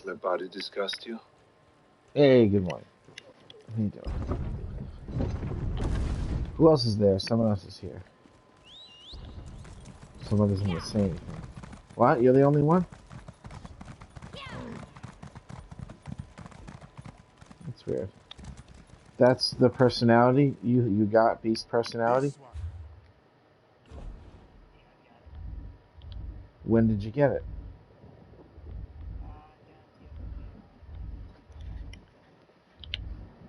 My body disgust you? Hey, good morning. How you doing? Who else is there? Someone else is here. Someone doesn't even say anything. What? You're the only one? That's weird. That's the personality? You got Beast personality? When did you get it?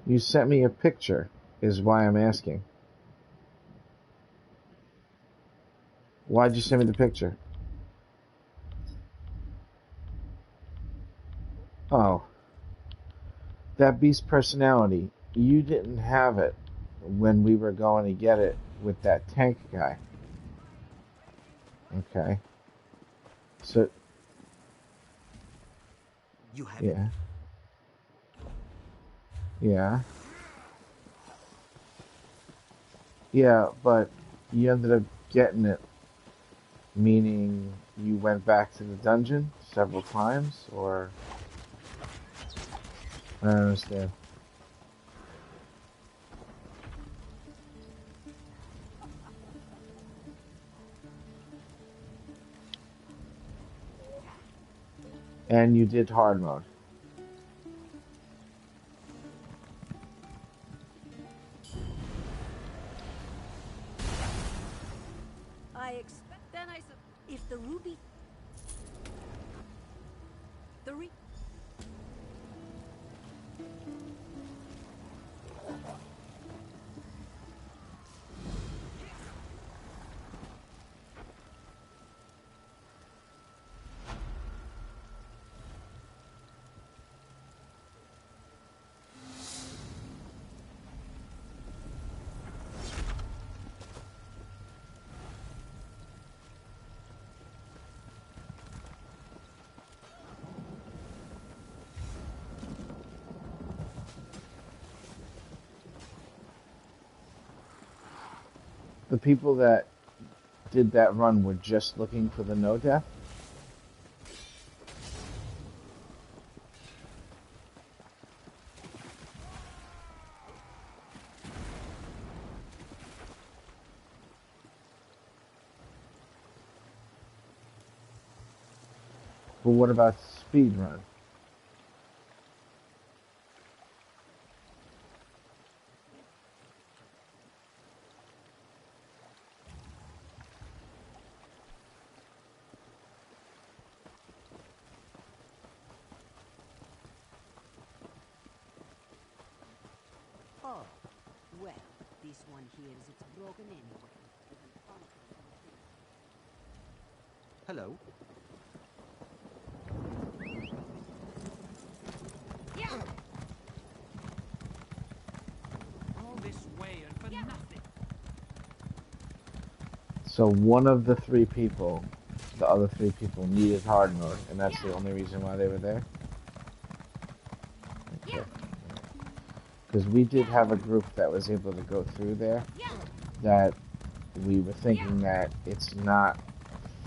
You sent me a picture, is why I'm asking. Why'd you send me the picture? Oh, that Beast personality. You didn't have it when we were going to get it with that tank guy. Okay. So, You have it. yeah. Yeah. Yeah, but you ended up getting it, meaning you went back to the dungeon several times, or I don't understand. And you did hard mode. I expect. Then I said, if the ruby, the re. The people that did that run were just looking for the no death. But what about speed run? Oh, well, this one here is it's broken anyway. Hello. All this way and for nothing. So one of the three people, the other three people needed hard mode, and that's the only reason why they were there? Okay. Because we did have a group that was able to go through there, that we were thinking that it's not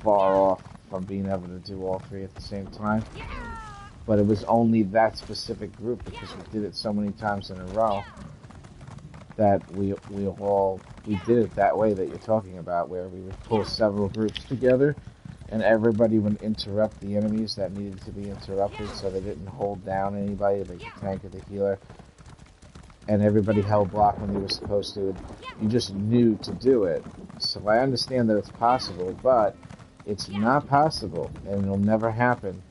far off from being able to do all three at the same time. But it was only that specific group because we did it so many times in a row that we did it that way that you're talking about, where we would pull several groups together and everybody would interrupt the enemies that needed to be interrupted so they didn't hold down anybody, like the tank or the healer, and everybody held block when they were supposed to. You just knew to do it. So I understand that it's possible, but it's not possible, and it'll never happen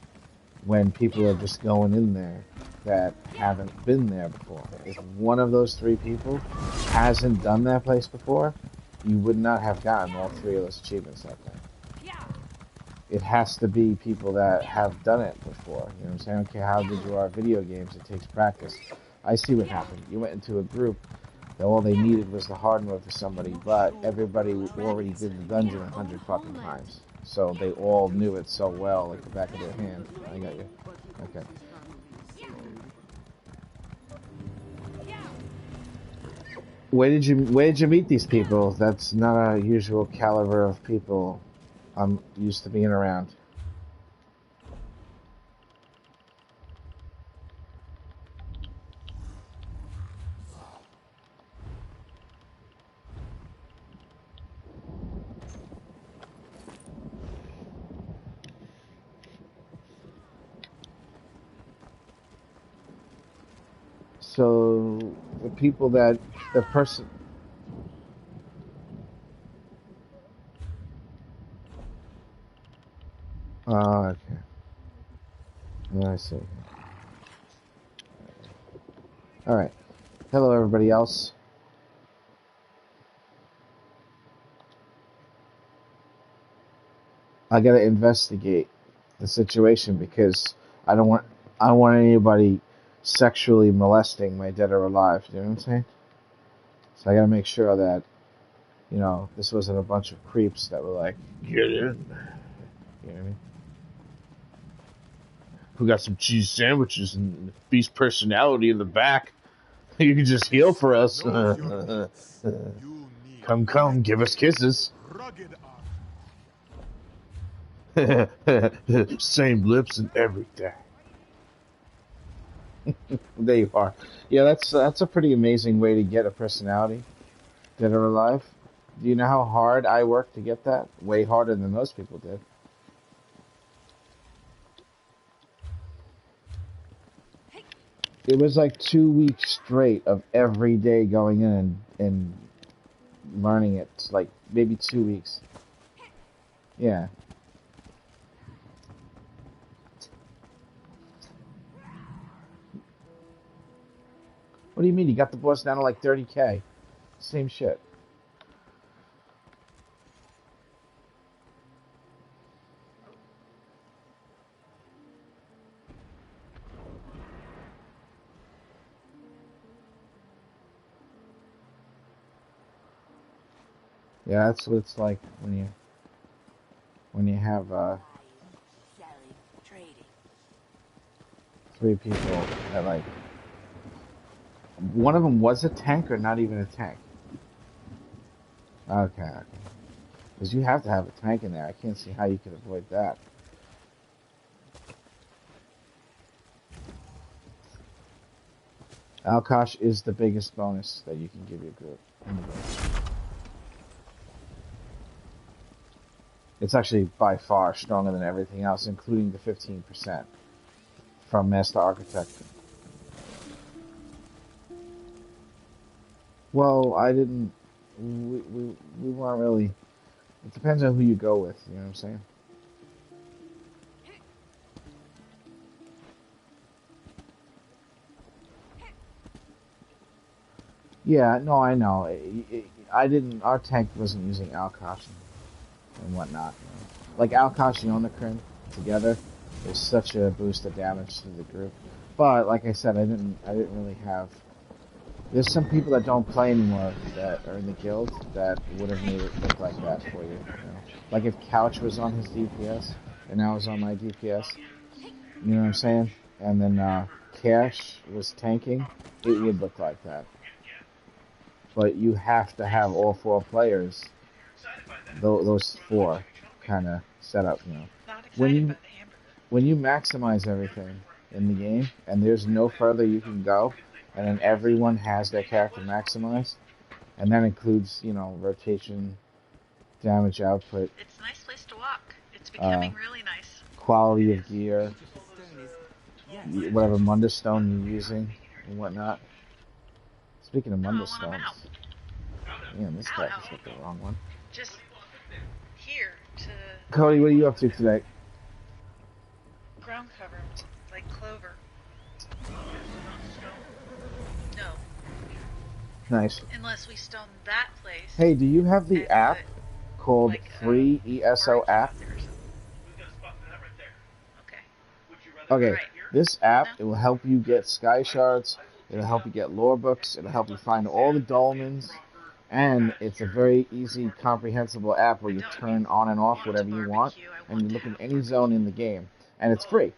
when people are just going in there that haven't been there before. If one of those three people hasn't done that place before, you would not have gotten all three of those achievements that day. It has to be people that have done it before. You know what I'm saying? I don't care how good you are at video games, it takes practice. I see what happened. You went into a group that all they needed was the hard mode for somebody, but everybody already did the dungeon 100 fucking times. So they all knew it so well, like the back of their hand. I got you. Okay. Where did you meet these people? That's not a usual caliber of people I'm used to being around. So the people that the person. Okay. Yeah, I see. All right. Hello, everybody else. I gotta investigate the situation because I don't want anybody sexually molesting my dead or alive. You know what I'm saying? So I gotta make sure that this wasn't a bunch of creeps that were like, get in. You know what I mean? Who got some cheese sandwiches and beast personality in the back? You can just heal for us. Come, give us kisses. Same lips and everything. There you are. Yeah, that's a pretty amazing way to get a personality, dead or alive. Do you know how hard I worked to get that? Way harder than most people did. It was like 2 weeks straight of every day going in and learning it. Like maybe 2 weeks. Yeah. What do you mean? You got the boss down to like 30K. Same shit. Yeah, that's what it's like when you have three people that like one of them was a tank or not even a tank. Okay. Because you have to have a tank in there. I can't see how you could avoid that. Alkosh is the biggest bonus that you can give your group. It's actually by far stronger than everything else, including the 15% from Master Architect. Well, I didn't. We weren't really. It depends on who you go with. You know what I'm saying? Yeah. No, I know. I didn't. Our tank wasn't using Alkosh and whatnot. Like Alkosh and Onokrin together is such a boost of damage to the group. But like I said, I didn't really have. There's some people that don't play anymore that are in the guild that would have made it look like that for you. Like if Couch was on his DPS and I was on my DPS, you know what I'm saying? And then Cash was tanking, it would look like that. But you have to have all four players, those four, kind of set up. When you maximize everything in the game and there's no further you can go, and then everyone has their character maximized, and that includes, rotation, damage output. It's a nice place to walk. It's becoming really nice. Quality of gear, whatever Mundus Stone you're using, and whatnot. Speaking of Mundus Stones, man, this guy just hit the wrong one. Just here to. Cody, what are you up to today? Ground cover, like clover. No. Nice. Unless we stone that place. Hey, do you have the app called Free ESO app? Okay. Right. This app, it will help you get sky shards, it'll help you get lore books, it'll help you find all the dolmens, and it's a very easy, comprehensible app where you turn on and off whatever you want, and you look in any zone in the game, and it's free.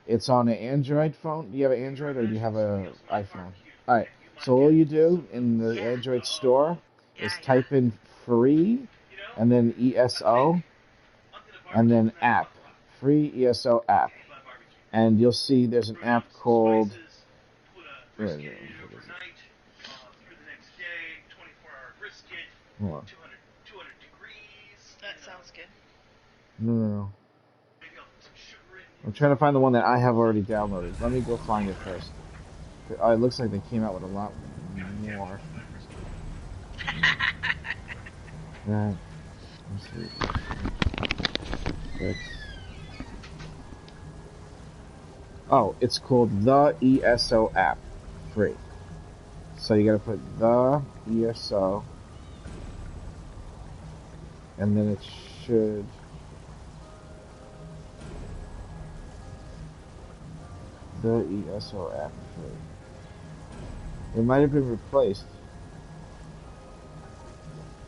It's on an Android phone. Do you have an Android or do you have an iPhone? Alright, so all you do in the Android store is type in free, and then ESO, and then app. Free ESO app. And you'll see there's an app called... Where is it? Hold on. That sounds good. No. I'm trying to find the one that I have already downloaded. Let me go find it first. Oh, it looks like they came out with a lot more. That. Let's see. Six. Oh, it's called the ESO app, free. So you gotta put the ESO, and then it should. The ESO app free. It might have been replaced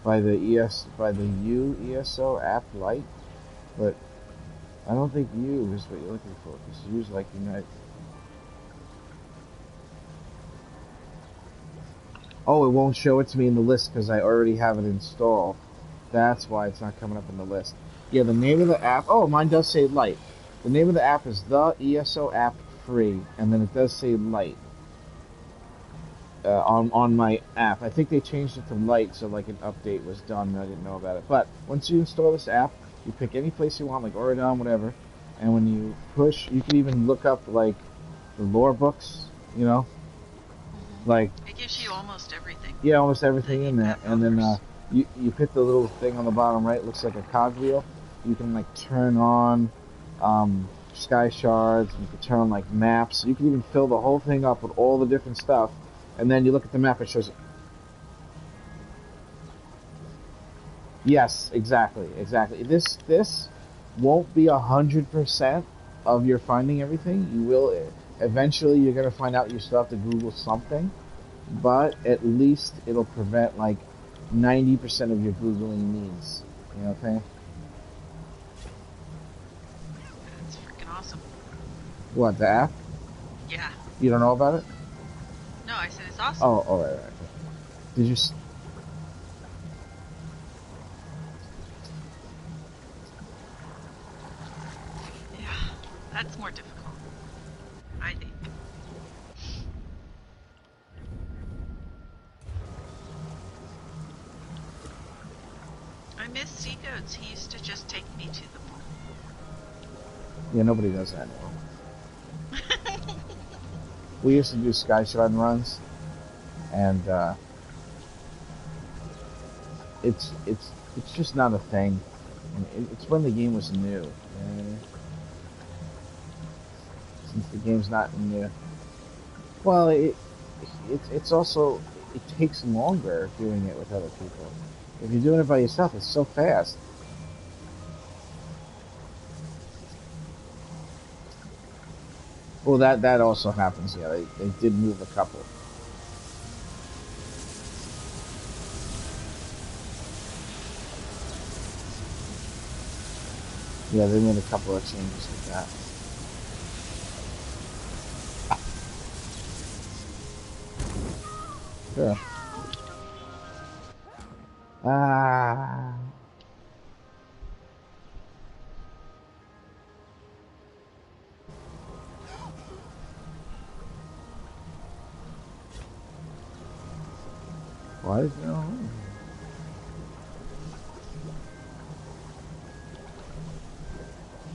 by the ESO app Lite, but I don't think U is what you're looking for, because U is like Unite. Oh, it won't show it to me in the list because I already have it installed. That's why it's not coming up in the list. Yeah, the name of the app. Oh, mine does say Lite. The name of the app is the ESO app free, and then it does say Lite on my app. I think they changed it to Lite, so like an update was done and I didn't know about it. But once you install this app, you pick any place you want, like Oregon, whatever, and when you push, you can even look up like the lore books, you know, like It gives you almost everything. yeah, almost everything in there, and then you hit the little thing on the bottom right, looks like a cogwheel. You can like turn on sky shards, you can turn on like maps, you can even fill the whole thing up with all the different stuff, and then you look at the map, it shows it. Yes, exactly. This won't be 100% of your finding everything. You will eventually. You're gonna find out you still have to Google something, but at least it'll prevent like 90% of your Googling needs. You know what I'm saying? It's freaking awesome. What, the app? Yeah. You don't know about it? No, I said it's awesome. Oh, right. Did you? Yeah, that's more difficult, I think. I miss Seagoats. He used to just take me to the mall. Yeah, nobody does that anymore. We used to do Sky Shard runs, and it's just not a thing. It's when the game was new. Since the game's not new. Well, it's also, it takes longer doing it with other people. If you're doing it by yourself, it's so fast. Well, that also happens. Yeah, they did move a couple. Yeah, they made a couple of changes with that. Sure. Ah. Why is it on?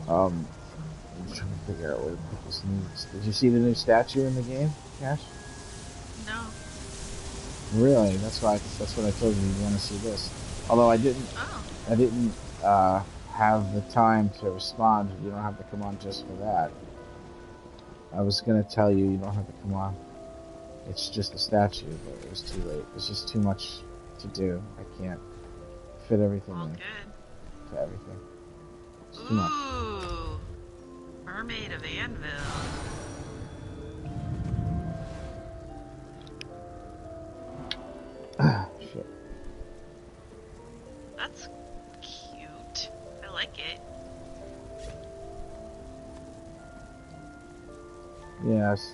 I'm trying to figure out where to put this new. Did you see the new statue in the game, Cash? No. Really? That's what I told you. You want to see this? Although I didn't. Oh. I didn't have the time to respond. You don't have to come on just for that. I was gonna tell you don't have to come on. It's just a statue, but it was too late. It's just too much to do. I can't fit everything All in good. to everything. It's too much. Ooh. Mermaid of Anvil. Shit. That's cute. I like it. Yes.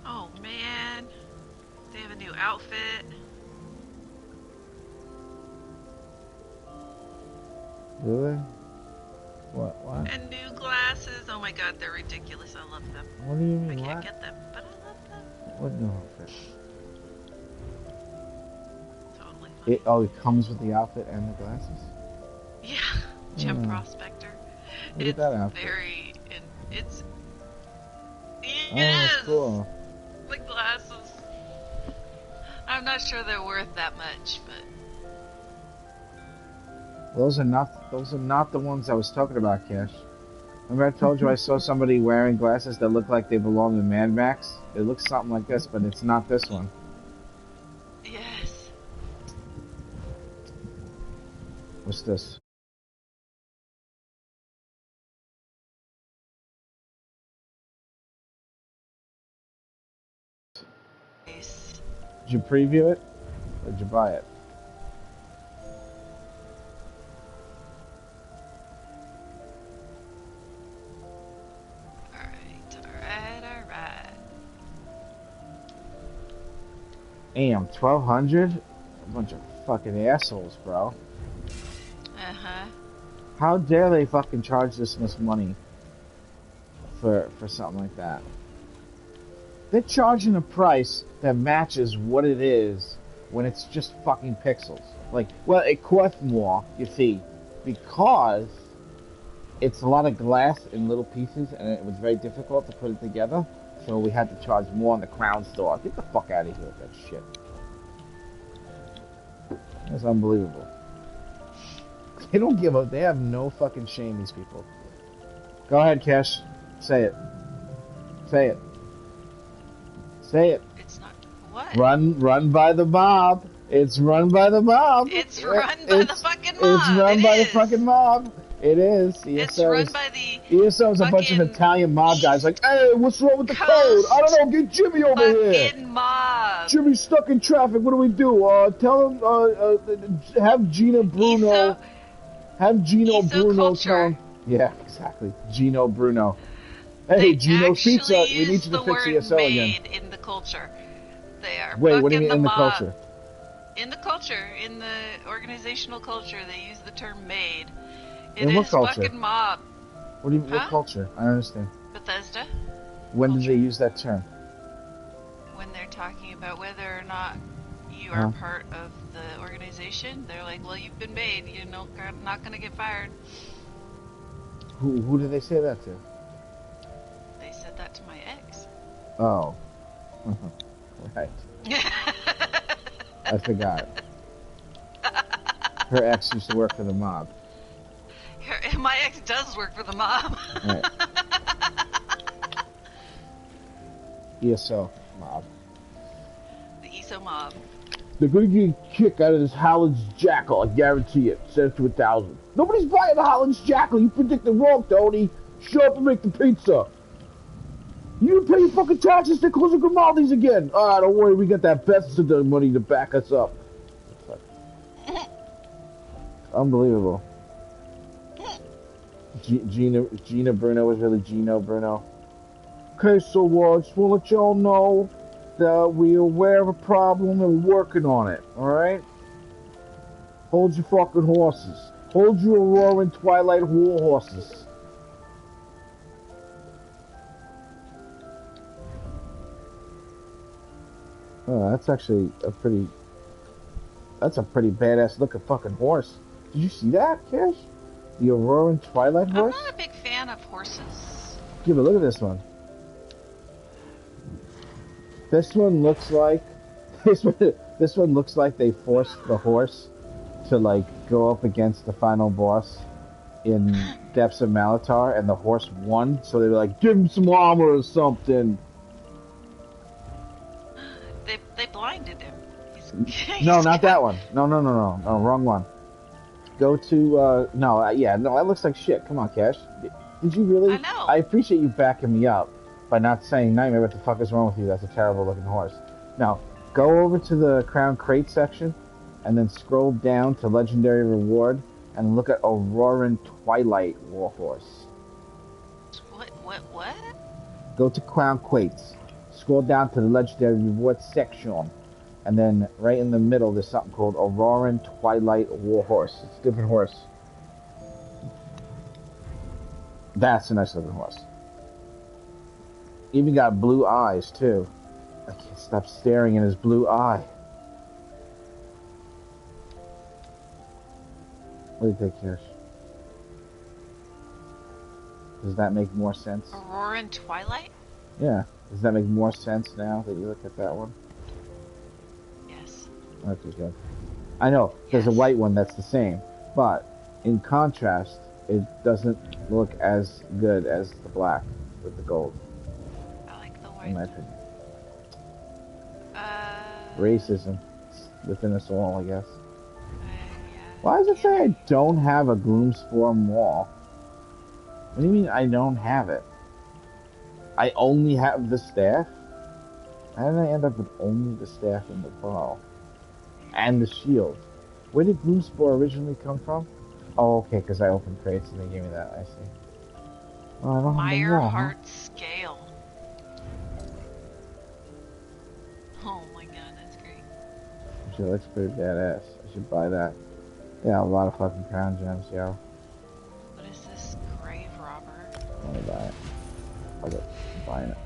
Oh man. They have a new outfit. Really? What? And new glasses. Oh my god, they're ridiculous. I love them. What do you mean? I can't What? get them, but I love them. What new outfit? It comes with the outfit and the glasses? Yeah, Gem Oh, Prospector. look at It's that outfit. very, it's, Oh, that's yes! cool. The glasses. I'm not sure they're worth that much, but Those are not the ones I was talking about, Cash. Remember I told you I saw somebody wearing glasses that look like they belong in Mad Max? It looks something like this, but it's not this one. yes. What's this? Nice. Did you preview it? Or did you buy it? Alright. Damn, 1200? A bunch of fucking assholes, bro. Uh-huh. How dare they fucking charge this much money for something like that? They're charging a price that matches what it is when it's just fucking pixels. Like, well, it costs more, you see, because it's a lot of glass in little pieces and it was very difficult to put it together. So we had to charge more in the Crown store. Get the fuck out of here with that shit. That's unbelievable. They don't give up. They have no fucking shame, these people. Go ahead, Cash. Say it. Say it. Say it. It's not what? Run by the mob. It's run by the mob. It's run by the fucking mob. It's run by the fucking mob. It is. It's run by the ESO's a bunch of Italian mob guys like, hey, what's wrong with the code? I don't know, get Jimmy over here. fucking mob. Jimmy's stuck in traffic, what do we do? Tell him, have Gina Bruno, have Gino Bruno culture. tell him. Yeah, exactly. Gino Bruno. Hey, They Gino's actually Pizza, we need use you the to fix word ESO again. made in the culture. They are Wait, what do you mean fucking in the mob. culture? In the culture, in the organizational culture, they use the term made. It In what is culture? fucking mob. What do you what Huh? culture? I don't understand. Bethesda, When did they use that term? when they're talking about whether or not you are part of the organization, they're like, well, you've been made, you know, not going to get fired. Who did they say that to? They said that to my ex. Oh. Right. I forgot. Her ex used to work for the mob. My ex does work for the mob. Right. ESO mob. The ESO mob. They're gonna get a kick out of this Howland's Jackal, I guarantee it. Set it to 1,000. Nobody's buying the Howland's Jackal. You predicted wrong, Tony. Show up and make the pizza. You didn't pay your fucking taxes. They're closing Grimaldi's again. Ah, don't worry. We got that Bethesda money to back us up. Unbelievable. Gina Bruno was really Gino Bruno. Okay, so just want to let y'all know that we're aware of a problem and we're working on it, alright? Hold your fucking horses. Hold your roaring Twilight war horses. Oh, that's actually that's a pretty badass looking fucking horse. Did you see that, Cash? The Auroran Twilight horse? I'm not a big fan of horses. Give a look at this one. This one looks like this one looks like they forced the horse to like go up against the final boss in Depths of Malatar, and the horse won. So they were like, "Give him some armor or something." They blinded him. No, not that one. No, wrong one. Go to yeah, no, that looks like shit. Come on, Cash. Did you really? I know. I appreciate you backing me up by not saying, Nightmare, what the fuck is wrong with you? That's a terrible looking horse. Now, go over to the Crown Crate section, and then scroll down to Legendary Reward, and look at Auroran Twilight Warhorse. What? Go to Crown Crates. Scroll down to the Legendary Reward section, and then right in the middle there's something called Auroran Twilight Warhorse. It's a different horse. That's a nice looking horse. Even got blue eyes too. I can't stop staring in his blue eye. What do you think, Kirsch? Does that make more sense? Aurora and Twilight? Yeah. Does that make more sense now that you look at that one? Yes. Okay, good. I know, there's a Yes. white one that's the same, but in contrast, it doesn't look as good as the black with the gold, I like the in white. my opinion. Uh. Racism within us all, I guess. Yeah. Why does it say I Yeah. don't have a Gloomspore wall? What do you mean I don't have it? I only have the staff? How did I end up with only the staff and the bow? And the shield? Where did Gloomspore originally come from? Oh, okay, because I opened crates and they gave me that, I see. Oh, I don't have the wall, huh? Meyerheart scale. Oh my god, that's great. She looks pretty badass. I should buy that. Yeah, a lot of fucking crown gems, yo. What is this grave robber? I want to buy it. Fuck it. I'm buying it.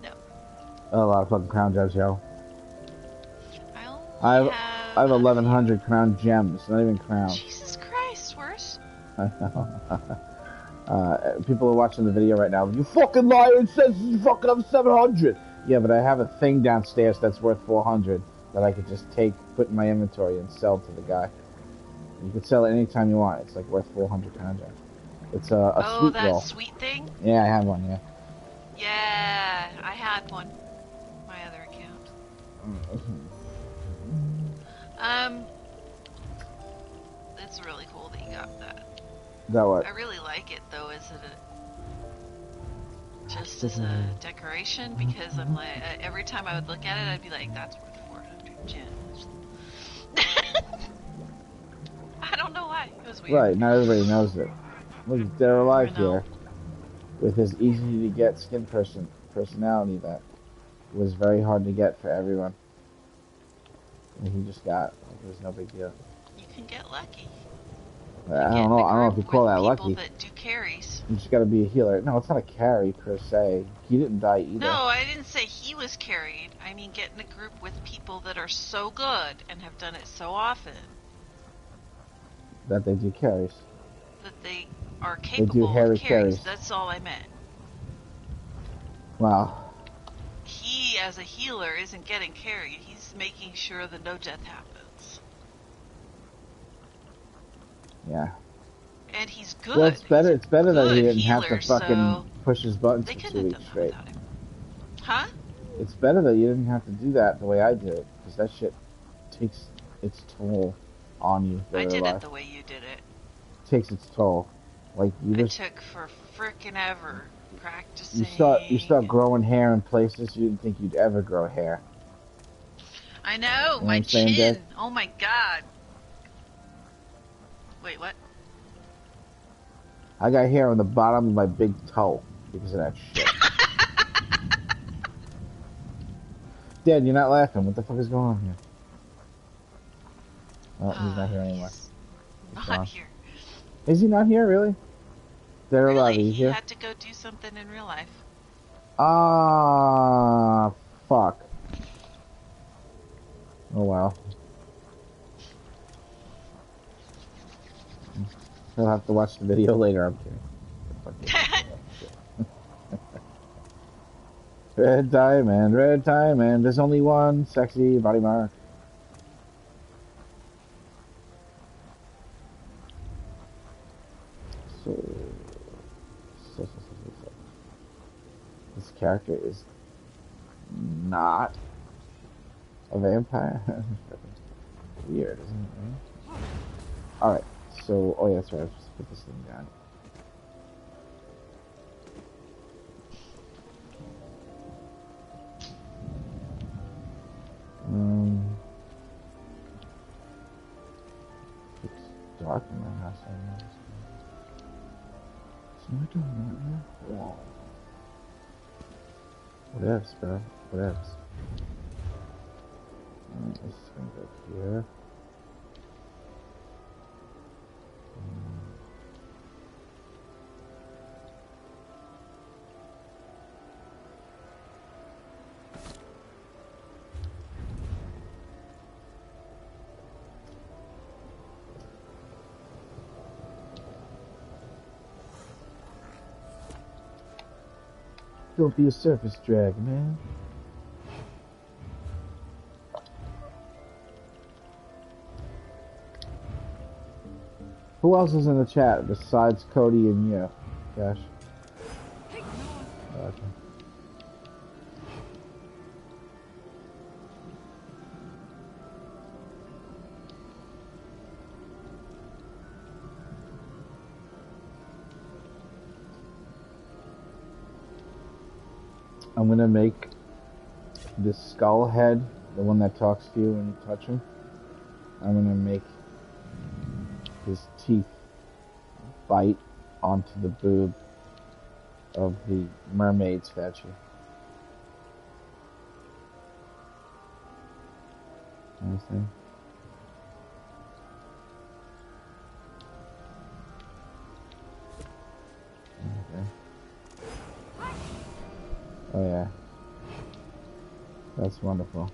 No. A lot of fucking crown gems, yo. I only I have 1,100 crown gems, not even crowns. Jesus Christ, worse. I know. People are watching the video right now. You fucking liar! It says you fucking have 700. Yeah, but I have a thing downstairs that's worth 400 that I could just take, put in my inventory, and sell to the guy. You could sell it anytime you want. It's like worth 400 crown gems. It's a sweet that roll. sweet thing? Yeah, I have one. Yeah. Yeah, I had one. My other account. It's really cool that you got that. That what? I really like it though, as just as a decoration, because I'm like, every time I would look at it, I'd be like, that's worth 400 gems. I don't know why. It was weird. Right, not everybody knows it. Look, they're alive I know. here. With his easy to get skin personality that was very hard to get for everyone. And he just got, like, it was no big deal. You can get lucky. I don't know if you call that lucky. People that do carries. You just gotta be a healer. No, it's not a carry per se. He didn't die either. No, I didn't say he was carried. I mean, get in a group with people that are so good and have done it so often That they do carries. that they are do capable hairy of carries. carries. That's all I meant. Wow. He, as a healer, isn't getting carried. He's making sure that no death happens. Yeah. And he's good. Well, it's better. It's better that he good didn't have to healer, fucking so push his buttons they for couldn't 2 have weeks done that straight. without him. Huh? It's better that you didn't have to do that the way I did it, because that shit takes its toll on you. I did alive. it the way you did it. Takes its toll. Like you It just took for frickin' ever practicing. you start growing hair in places you didn't think you'd ever grow hair. I know, You know what my I'm saying, chin. Dad? Oh my god. Wait, what? I got hair on the bottom of my big toe because of that shit. Dad, you're not laughing. What the fuck is going on here? Oh, he's not here anymore. He's He's not gone. here. Is he not here, really? Dead or alive, Really, he's he here? had to go do something in real life. Ah, fuck. Oh, wow. He'll have to watch the video later, I'm kidding. Red diamond, there's only one sexy body mark. So, this character is not a vampire. Weird, isn't it? Right? Alright, so, oh yeah, that's right, I'll just put this thing down. It's dark in my house, I know. So I don't know. Wow. Whatevs, bro. Whatevs. Alright, this is gonna go here. Don't be a surface drag, man. Who else is in the chat besides Cody and you, Cash? Okay. I'm gonna make this skull head, the one that talks to you when you touch him. I'm gonna make his teeth bite onto the boob of the mermaid statue. Understand? Okay. Oh yeah. That's wonderful.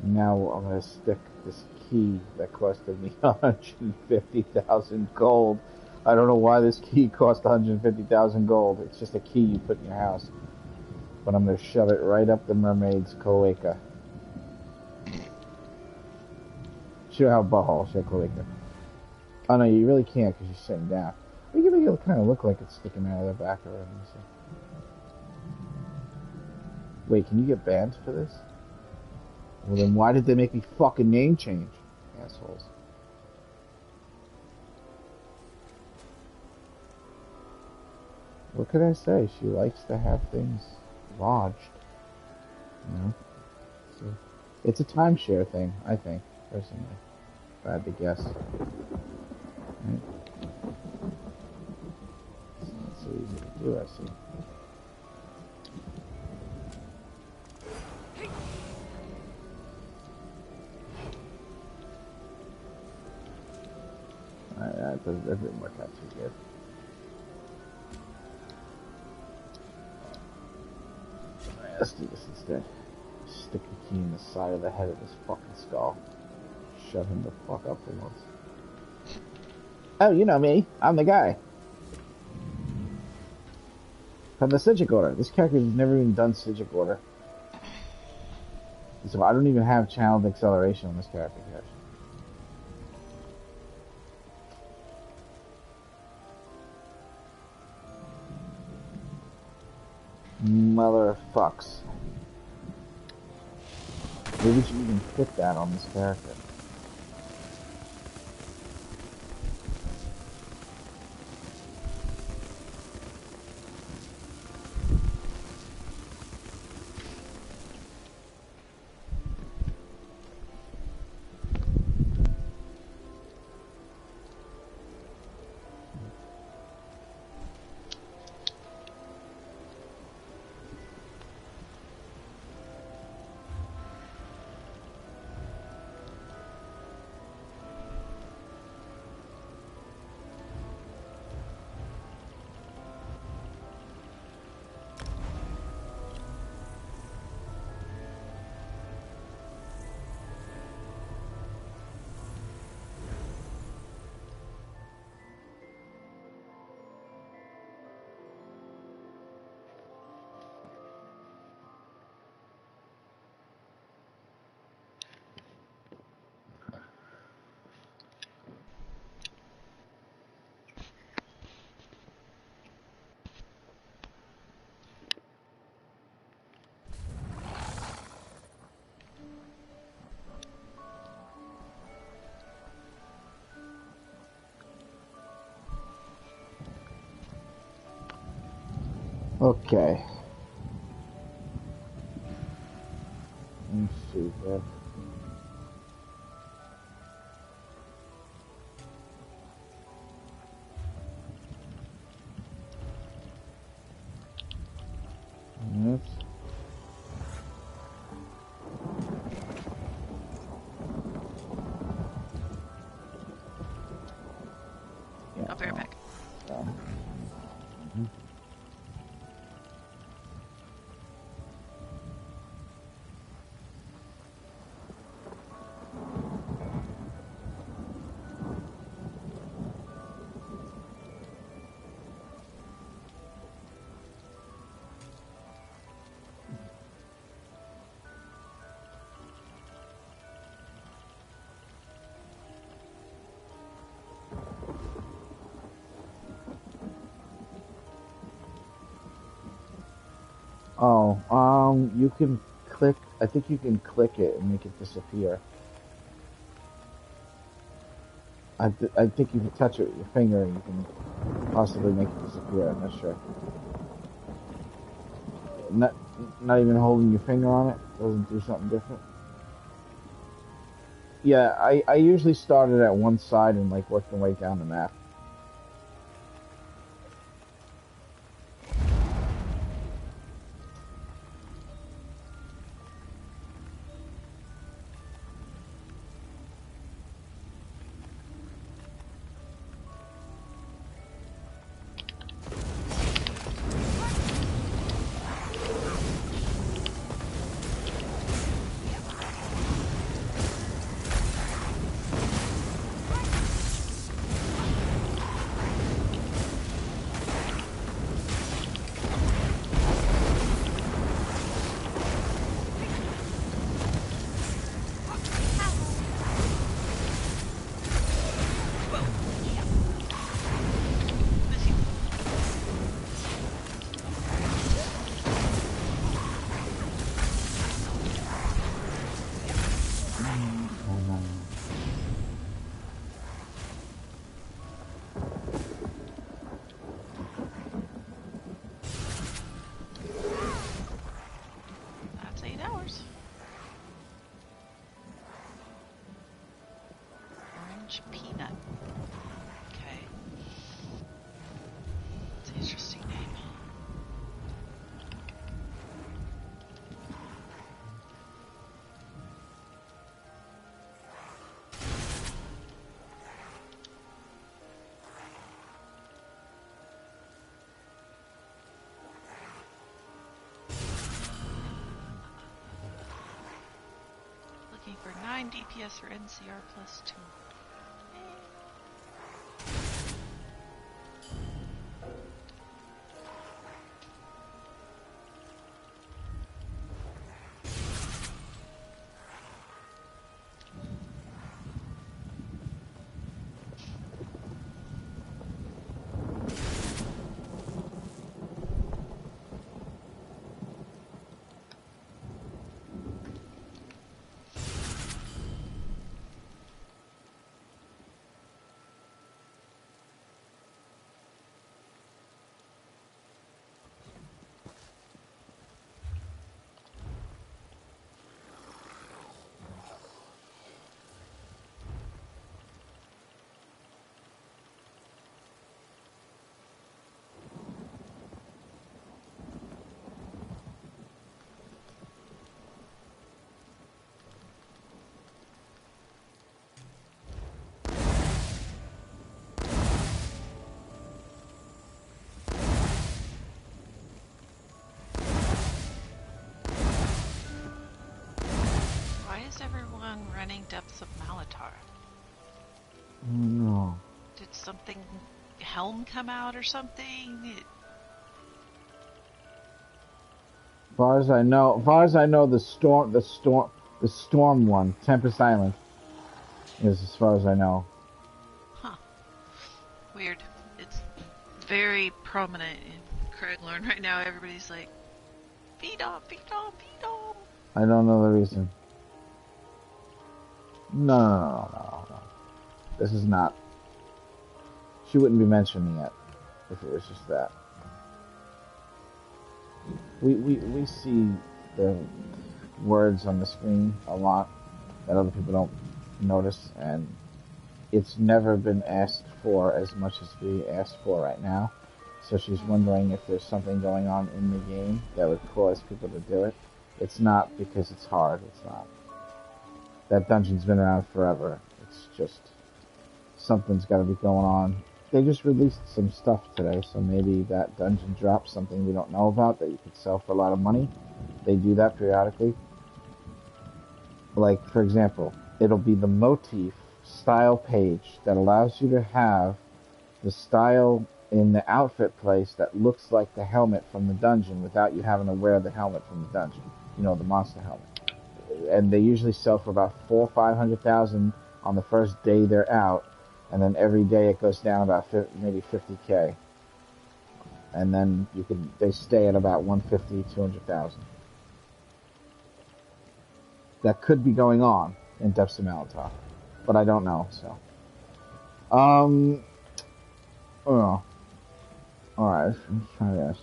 Now I'm gonna stick this key that costed me 150,000 gold. I don't know why this key cost 150,000 gold. It's just a key you put in your house. But I'm gonna shove it right up the mermaid's cloaca. Show how butthole, show cloaca. Oh no, you really can't because you're sitting down. You can make it kind of look like it's sticking out of the back of it. Wait, can you get banned for this? Well then why did they make me fucking name change? Assholes. What could I say? She likes to have things lodged. You know? So, it's a timeshare thing, I think, personally. If I had to guess. Right? It's not so easy to do, I see. That didn't work out too good. Alright, let's do this instead. Stick a key in the side of the head of this fucking skull. Shove him the fuck up for once. Oh, you know me. I'm the guy. From the Sigil Order. This character has never even done Sigil Order. So I don't even have channeled acceleration on this character yet. Motherfucks. Maybe we should even fit that on this character. Okay. Let's see here. Oops. Yeah, I'll be right back. Oh, you can click. I think you can click it and make it disappear. I think you can touch it with your finger and you can possibly make it disappear. I'm not sure. Not even holding your finger on it doesn't do something different. Yeah, I usually started at one side and like worked my way down the map. That's 8 hours. Orange peanut. Okay. It's an interesting name. Looking for 9 DPS or NCR plus 2. Why is everyone running Depths of Malatar? No. Did something Helm come out or something? As far as I know, the storm one, Tempest Island, is as far as I know. Huh. Weird. It's very prominent in Craglorn right now. Everybody's like, feed on, feed on, feed on. I don't know the reason. No. This is not. She wouldn't be mentioning it if it was just that. We see the words on the screen a lot that other people don't notice, and it's never been asked for as much as we asked for right now. So she's wondering if there's something going on in the game that would cause people to do it. It's not because it's hard. It's not. That dungeon's been around forever. It's just something's got to be going on. They just released some stuff today, so maybe that dungeon dropped something we don't know about that you could sell for a lot of money. They do that periodically. Like, for example, it'll be the motif style page that allows you to have the style in the outfit place that looks like the helmet from the dungeon without you having to wear the helmet from the dungeon. You know, the monster helmet. And they usually sell for about 400,000 or 500,000 on the first day they're out, and then every day it goes down about maybe 50K. and then they stay at about 150, 200,000. That could be going on in Depths of Malatar, but I don't know. So, oh, all right. Let's try this.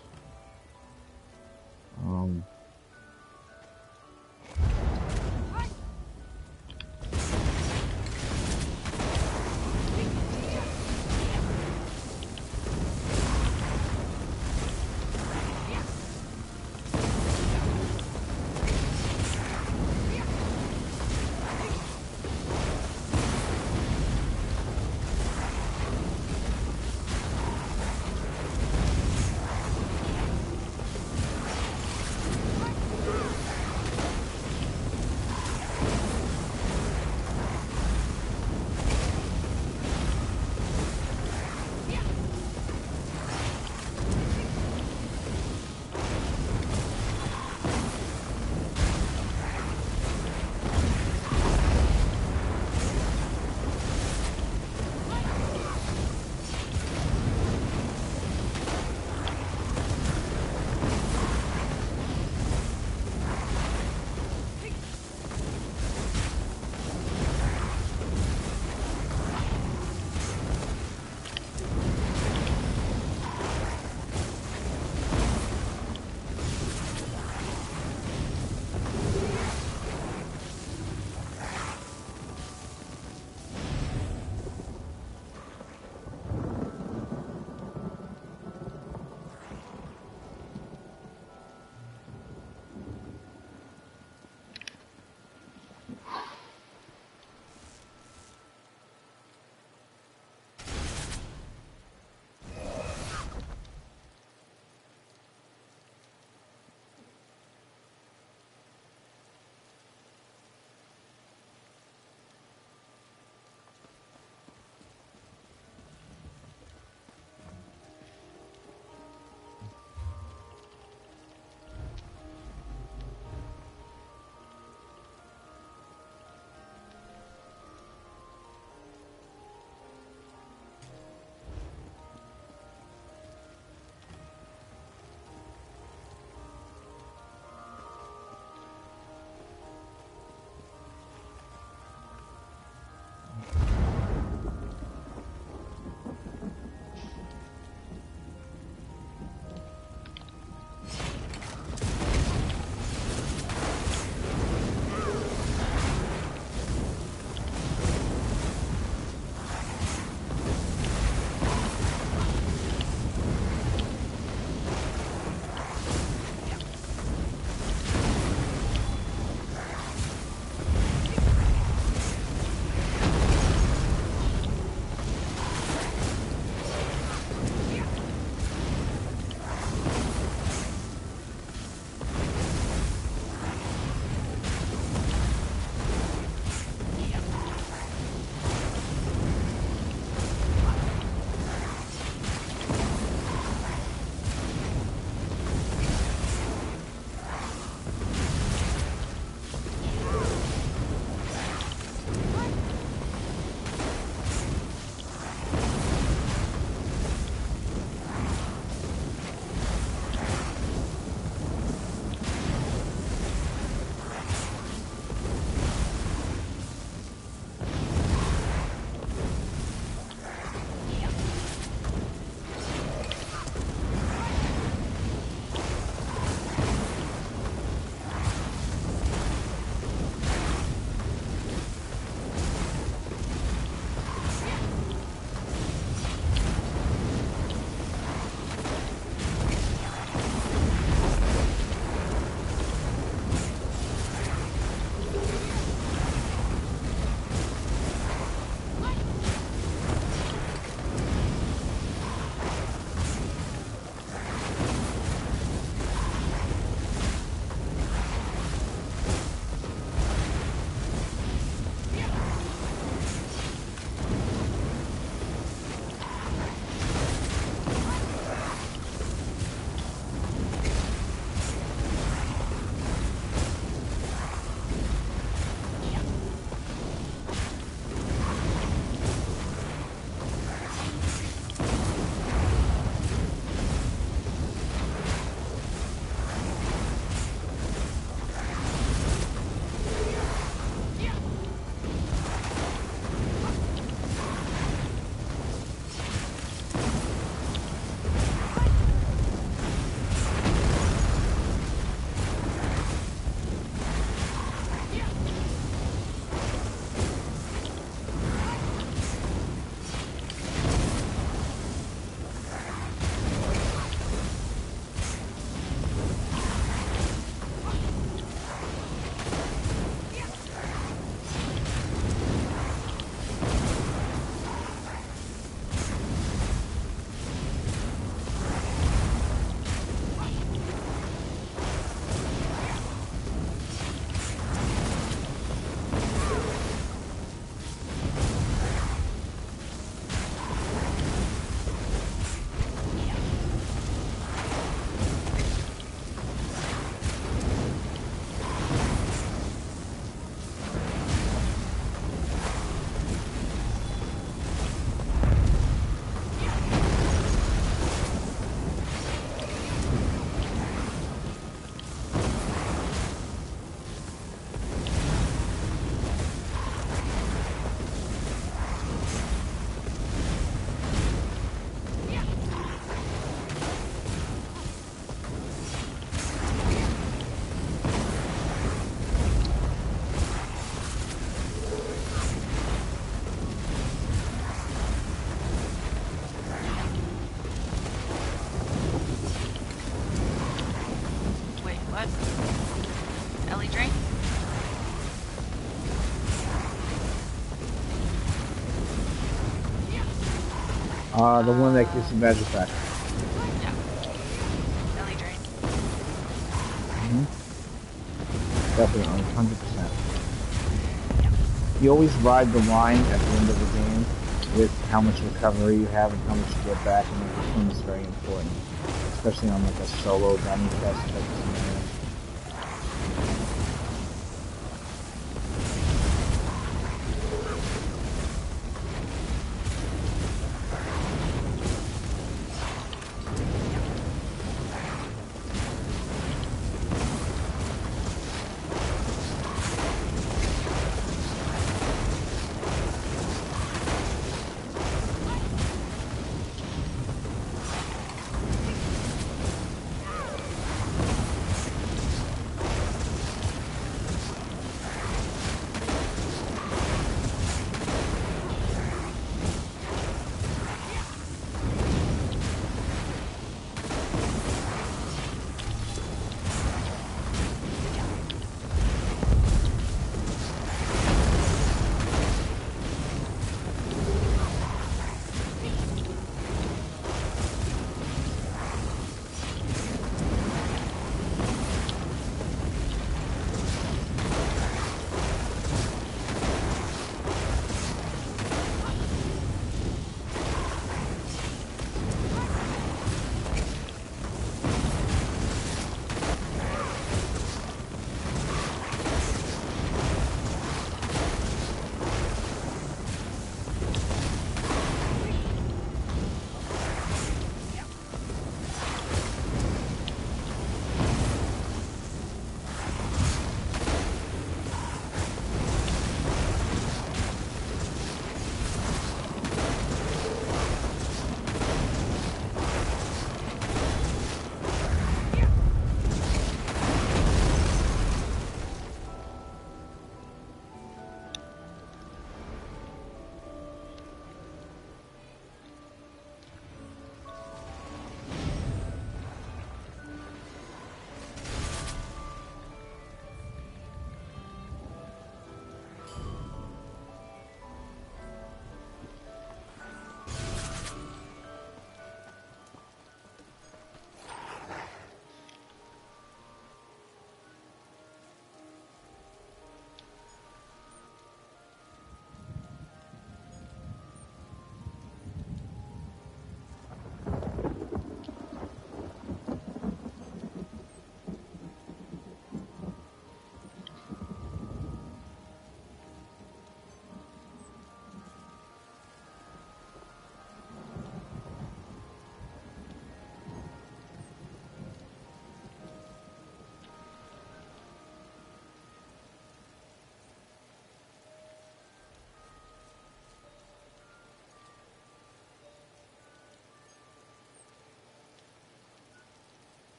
The one that gives you magic back. Yeah. Belly drain. Hmm. Definitely, 100%. Yeah. You always ride the line at the end of the game with how much recovery you have and how much you get back, and it becomes very important, especially on like a solo dunny test type of scenario.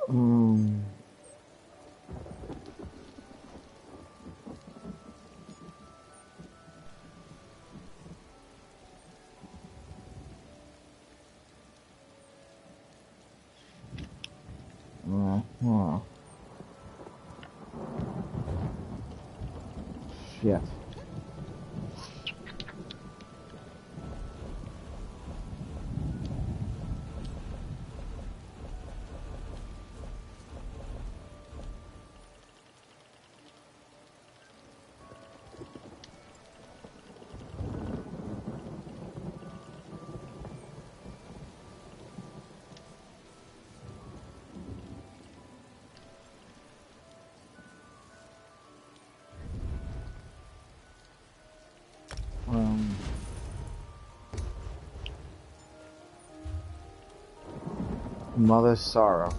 Mm. Oh, shit. Mother's sorrow.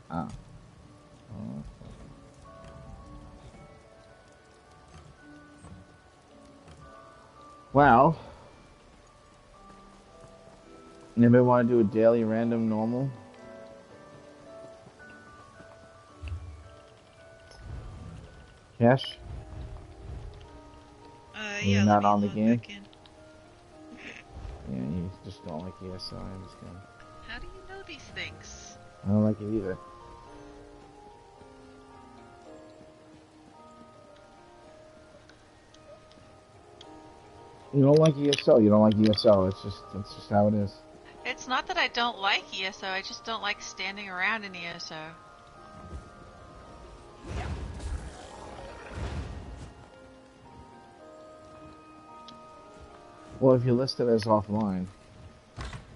Ah. Oh. Well, anybody want to do a daily random normal? Cash? You're Yeah, let not me on the log game? back in. Yeah, you just don't like ESO, I understand. How do you know these things? I don't like it either. You don't like ESO, you don't like ESO. That's just how it is. It's not that I don't like ESO, I just don't like standing around in ESO. Well, if you list it as offline,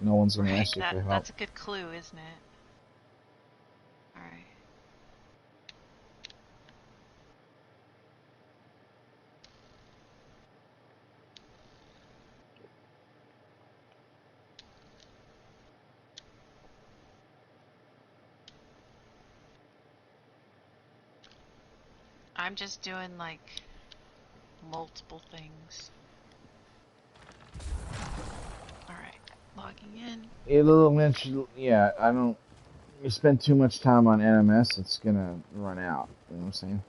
no one's gonna Right, ask you for help. that's a good clue, isn't it? Alright. I'm just doing like multiple things. Alright, logging in. It'll eventually, yeah, I don't, you spend too much time on NMS, it's gonna run out. You know what I'm saying?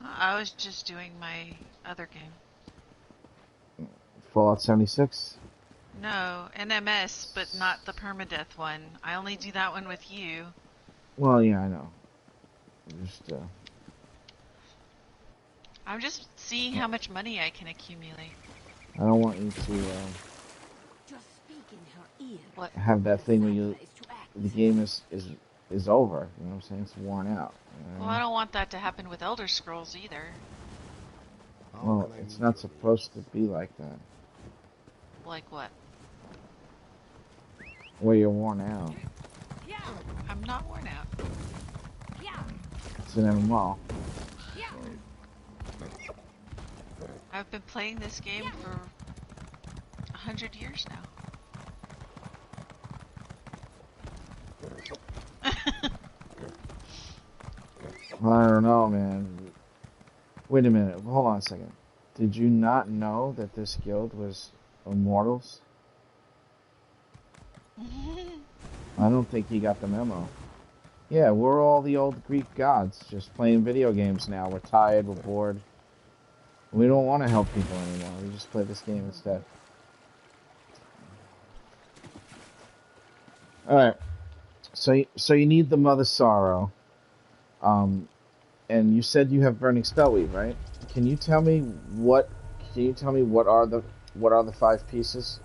I was just doing my other game. Fallout 76? No, NMS, but not the permadeath one. I only do that one with you. Well, yeah, I know. Just, I'm just seeing how much money I can accumulate. I don't want you to, Just speak in her ear. What? have that thing where you, Is to act. the game is over. You know what I'm saying? It's worn out. Well, I don't want that to happen with Elder Scrolls either. Well, it's not supposed to be like that. Like what? Where you're worn out. Yeah, I'm not worn out. yeah, It's an MMO. yeah. I've been playing this game for 100 years now. I don't know, man. Wait a minute. Hold on a second. Did you not know that this guild was Immortals? I don't think you got the memo. Yeah, we're all the old Greek gods, just playing video games now. We're tired, we're bored. We don't want to help people anymore. We just play this game instead. Alright. So you need the Mother Sorrow. And you said you have Burning Spellweave, right? Can you tell me what are the 5 pieces?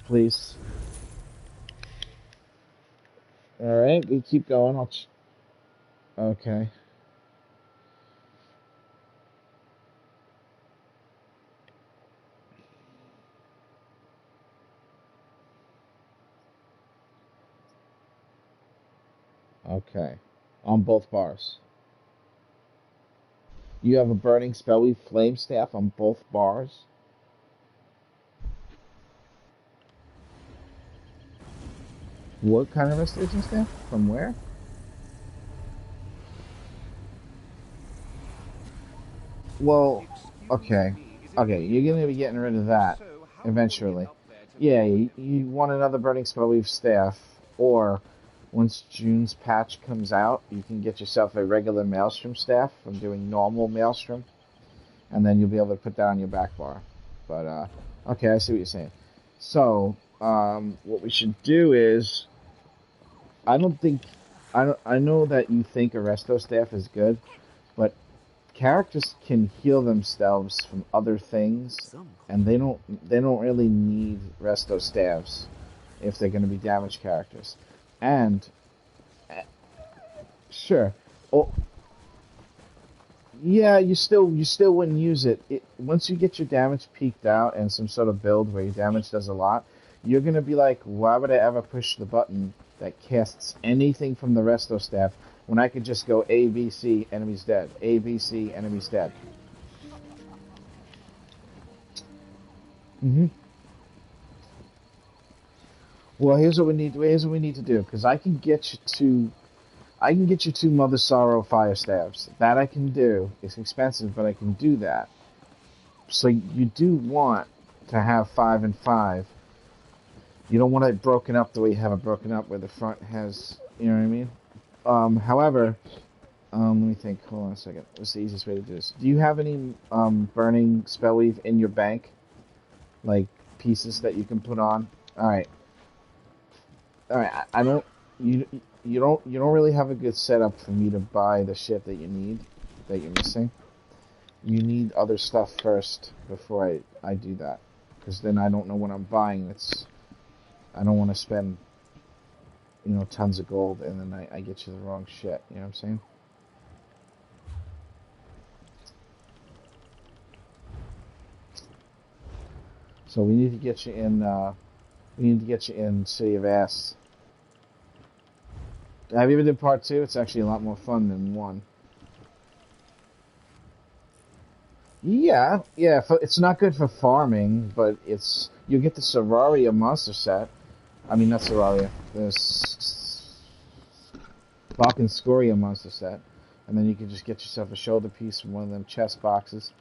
Please. Alright, we keep going. Okay. Okay. On both bars. You have a Burning Spellweave Flame Staff on both bars? What kind of restoration staff? From where? Well, okay. Okay, you're gonna be getting rid of that eventually. Yeah, you want another Burning Spellweave staff, or once June's patch comes out, you can get yourself a regular Maelstrom staff from doing normal Maelstrom, and then you'll be able to put that on your back bar. But, okay, I see what you're saying. So, what we should do is, I know that you think a Resto staff is good, but characters can heal themselves from other things, and they don't really need Resto staves if they're going to be damaged characters. And sure, oh yeah, you still wouldn't use it. Once you get your damage peaked out and some sort of build where your damage does a lot, you're going to be like, why would I ever push the button that casts anything from the Resto staff when I could just go A, B, C, enemies dead. A, B, C, enemies dead. Well, here's what we need. Here's what we need to do, because I can get you two Mother Sorrow fire stabs. That I can do. It's expensive, but I can do that. So you do want to have 5 and 5. You don't want it broken up the way you have it broken up, where the front has, you know what I mean? However, let me think. Hold on a second. What's the easiest way to do this? Do you have any burning spellweave in your bank, like pieces that you can put on? All right. All right. I don't. You don't really have a good setup for me to buy the shit that you need, that you're missing. You need other stuff first before I do that, because then I don't know what I'm buying. I don't want to spend, tons of gold and then I get you the wrong shit. You know what I'm saying? So we need to get you in. We need to get you in City of Ass. Have you ever did part 2? It's actually a lot more fun than 1. Yeah. It's not good for farming, but you get the Seraria monster set. I mean, not Seraria. The Balkan Scoria monster set. And then you can just get yourself a shoulder piece from one of them chest boxes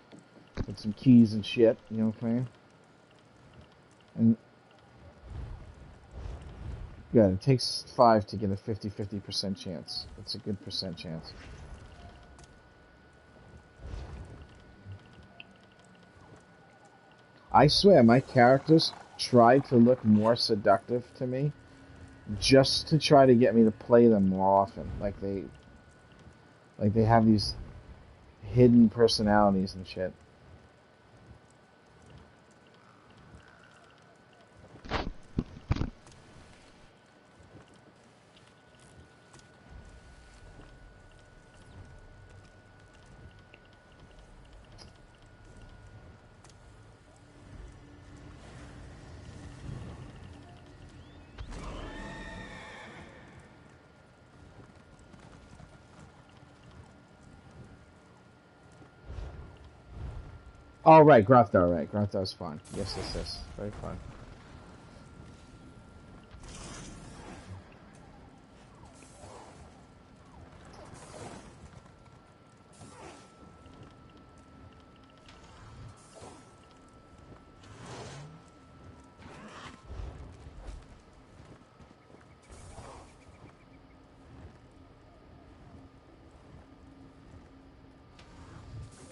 with some keys and shit. You know what I'm saying? And yeah, it takes 5 to get a 50% chance. It's a good percent chance. I swear, my characters tried to look more seductive to me, just to try to get me to play them more often. Like they have these hidden personalities and shit. Oh, right, Grothdar, right. Grotdar's fun. Yes. Very fun.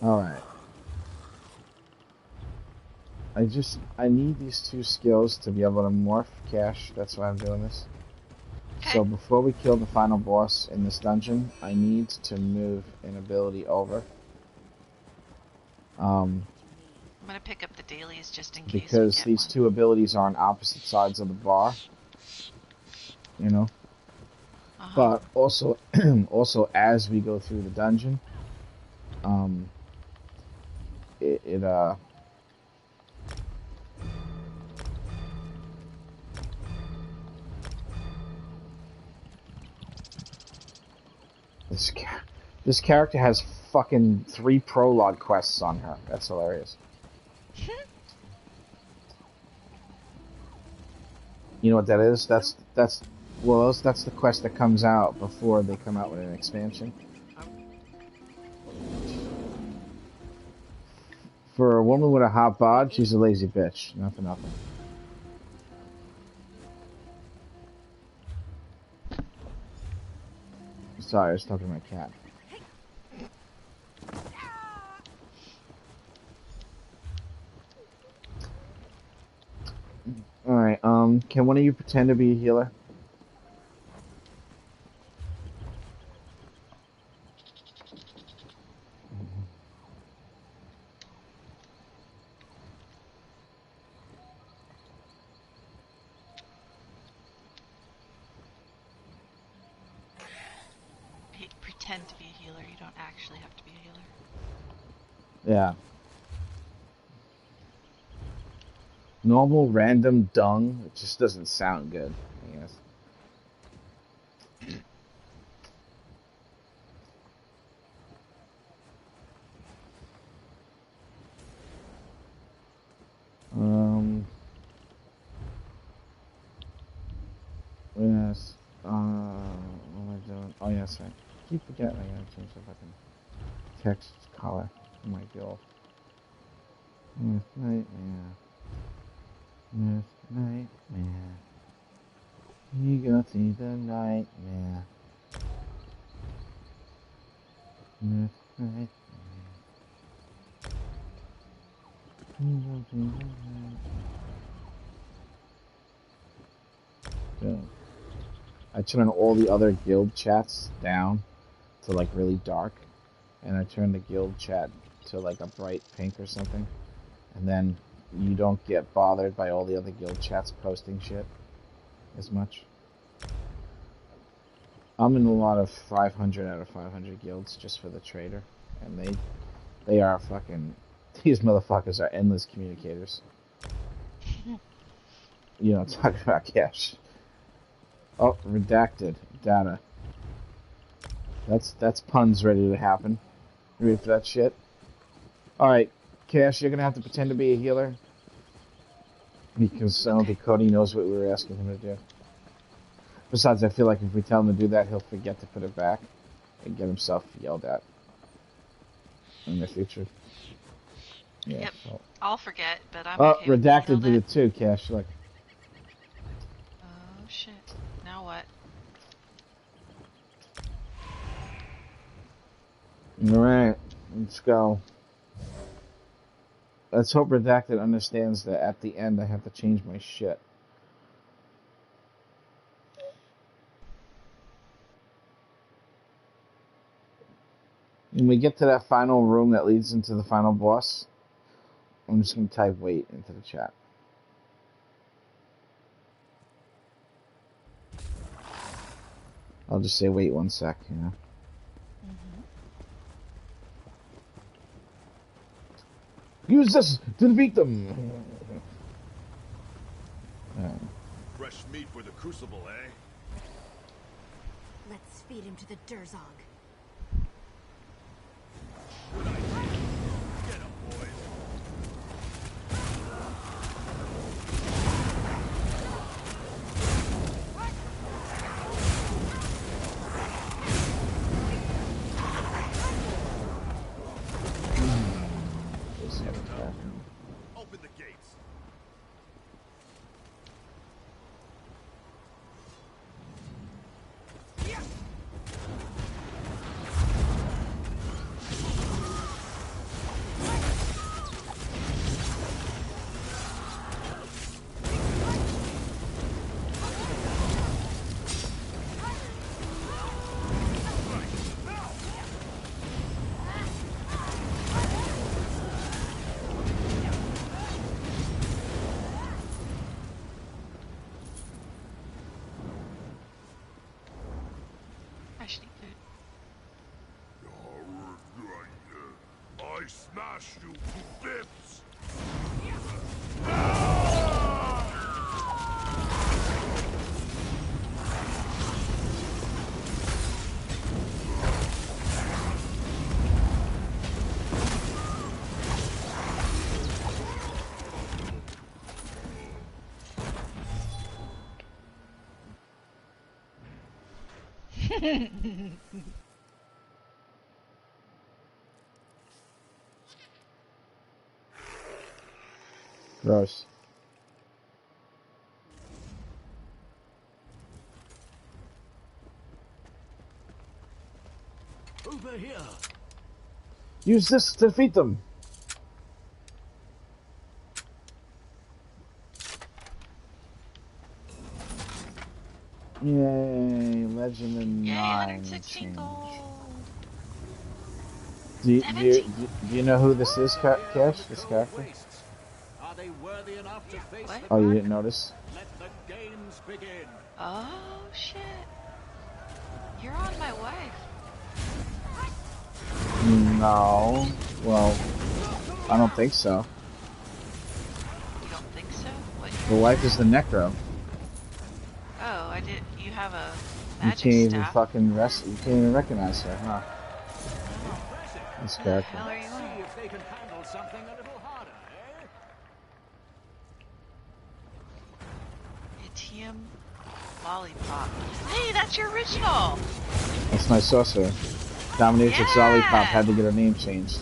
Alright. I need these 2 skills to be able to morph cash. That's why I'm doing this. Okay. So before we kill the final boss in this dungeon, I need to move an ability over. I'm gonna pick up the dailies just in case. Because these 2 abilities are on opposite sides of the bar. You know? But also, as we go through the dungeon, this character has fucking 3 prologue quests on her. That's hilarious. You know what that is? That's the quest that comes out before they come out with an expansion. For a woman with a hot bod, she's a lazy bitch. Not for nothing. Sorry, I was talking to my cat. Alright, can one of you pretend to be a healer? Pretend to be a healer. You don't actually have to be a healer. Yeah. Normal random dung, it just doesn't sound good, I guess. Yes. What am I doing? Oh, yes, right. Keep forgetting I gotta change the fucking text color. Oh my god. Yes, nightmare. Yes, nightmare. You go see the nightmare. Yes, nightmare. You go see the nightmare. So, I turn all the other guild chats down to like really dark, and I turn the guild chat to like a bright pink or something, and then you don't get bothered by all the other guild chats posting shit as much. I'm in a lot of 500 out of 500 guilds just for the trader, and they are fucking, these motherfuckers are endless communicators. You know, talk about cash. Oh, redacted data. That's puns ready to happen. You ready for that shit? Alright, Cash, you're gonna have to pretend to be a healer. Because I don't think Cody knows what we were asking him to do. Besides, I feel like if we tell him to do that, he'll forget to put it back and get himself yelled at in the future. Yeah, Yep. so. I'll forget, but I'm Oh, okay with redacted being did it too, Cash. Look. Oh shit. Now what? Alright, let's go. Let's hope Redacted understands that at the end I have to change my shit. When we get to that final room that leads into the final boss, I'm just going to type wait into the chat. I'll just say wait 1 sec, you know. Use this to defeat them! Fresh meat for the crucible, eh? Let's feed him to the Durzog. Good idea. Get him, boys. Open the gates. I should eat food. I smash you to bits! Gross. Over here. Use this to defeat them! Yay, Legend of Yay, 9 116 change. gold. Do you 17. know who this is, Cash? This character? Are they worthy enough to face What? the Oh, you pack? didn't notice? Let the games begin. Oh shit. You're on my wife. No. Well, I don't think so. You don't think so? What? The wife is the Necro. Oh, I did. You have a You magic can't even staff. fucking you can't even recognize her, huh? This What the character. hell are you See on? if they can handle something a little harder, eh? Itium Lollipop. Hey, that's your original! That's my sorcerer. Dominatrix Yeah. Lollipop had to get her name changed.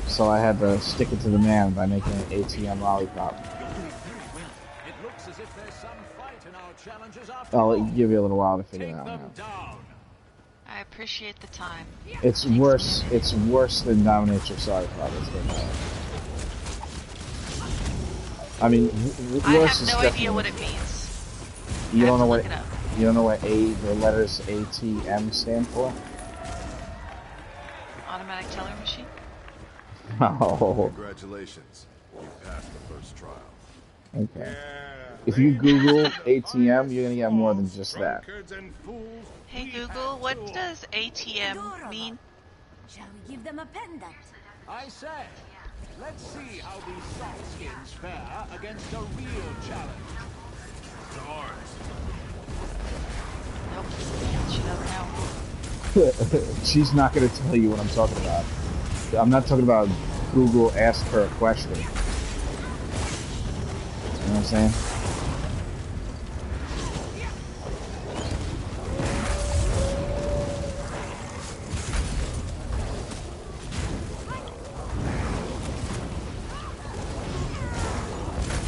So I had to stick it to the man by making it ATM Lollipop. You're doing very well. It looks as if there's some fight in our challenges after I'll all. give you a little while to figure Take that one them out. down. I appreciate the time. It's Takes worse. a minute. It's worse than Dominatrix Lollipop. Let's get that. I mean, I worse have is no idea what definitely- it means. You I don't have know to what look it up. you don't know what the letters ATM stand for? Automatic teller machine? Oh, Congratulations. You passed the first trial. okay. If you Google ATM, you're gonna get more than just that. Hey Google, what does ATM mean? Shall we give them a pendant? I say, let's see how these soft skins fare against a real challenge. Nope. She doesn't know. She's not gonna tell you what I'm talking about. I'm not talking about Google asked her a question. You know what I'm saying?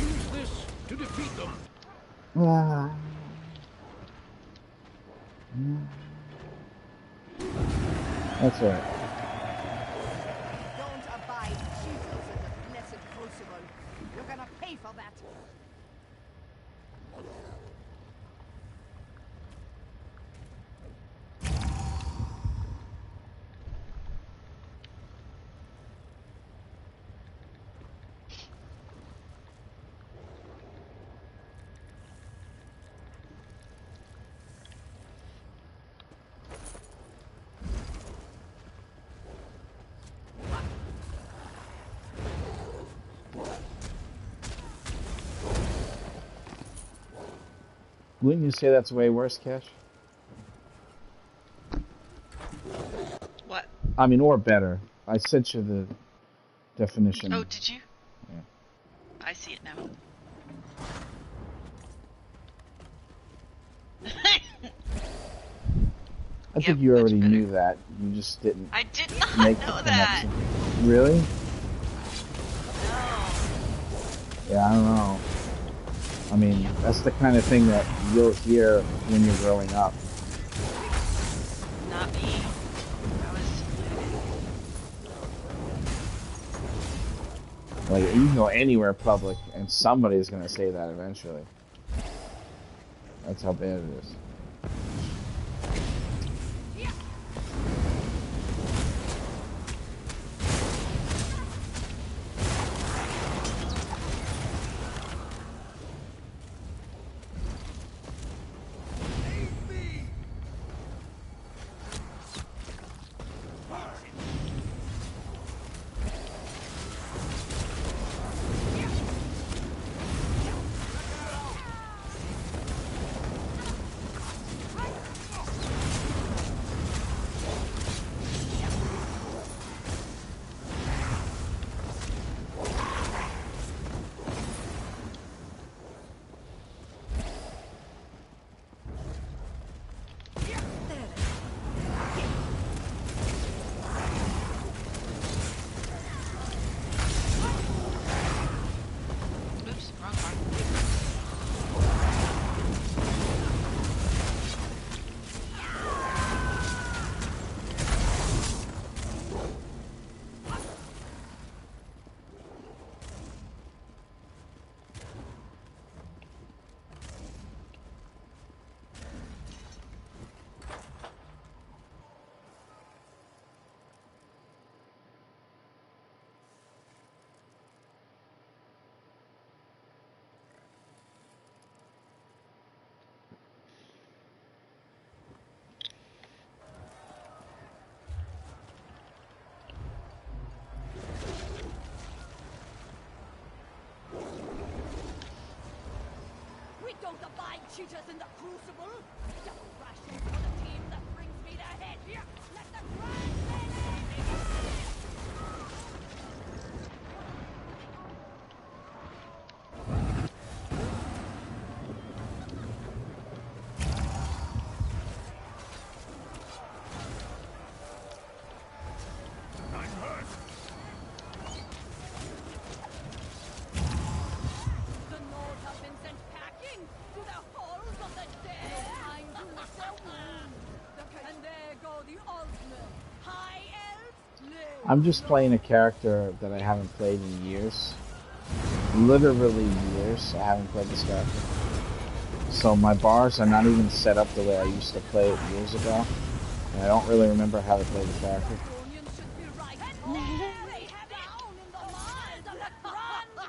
Use this to defeat them. That's right. Don't abide Jesus in the blessed crucible. You're gonna pay for that. Wouldn't you say that's way worse, Cash? What? I mean, or better. I sent you the definition. Oh, did you? Yeah. I see it now. I think Yep, you much already better. knew that. You just didn't I did not make the know that. connection. Really? No. Yeah, I don't know. I mean, that's the kind of thing that you'll hear when you're growing up. Not me. I was secluded. Like, you can go anywhere public, and somebody's gonna say that eventually. That's how bad it is. Oops, wrong part. We don't abide cheaters in the crucible. Double rations for the team that brings me their head. Here, let the grand melee begin. I'm just playing a character that I haven't played in years. Literally years. I haven't played this character. So my bars are not even set up the way I used to play it years ago. And I don't really remember how to play the character.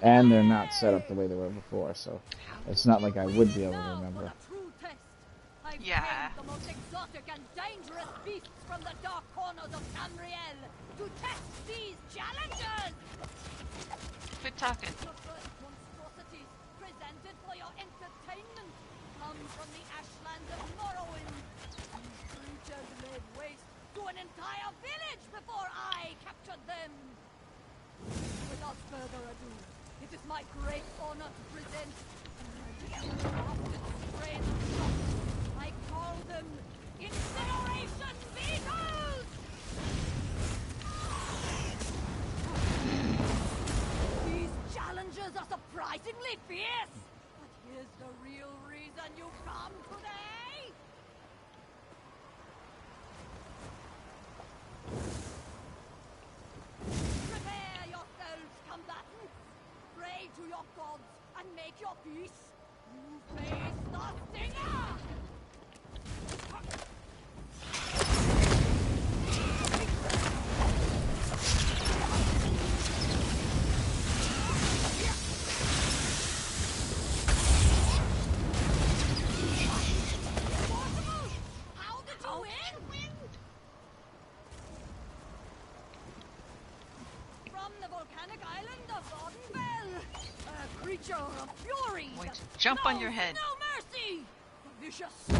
And they're not set up the way they were before, so it's not like I would be able to remember. Yeah. The most exotic and dangerous beasts from the dark corners of Tamriel to test these challenges. Quit talking. The first monstrosities presented for your entertainment come from the ashlands of Morrowind. These creatures laid waste to an entire village before I captured them. Without further ado, it is my great honor to present the ever-crafted strain of shots. I call them Incineration Beetles! These challenges are surprisingly fierce! But here's the real reason you've come today! Prepare yourselves, combatants! Pray to your gods and make your peace! You face the Stinger! How did you win? From the volcanic island of Vardenfell, a creature of fury. Going that to jump on knows your head. No mercy. The vicious, the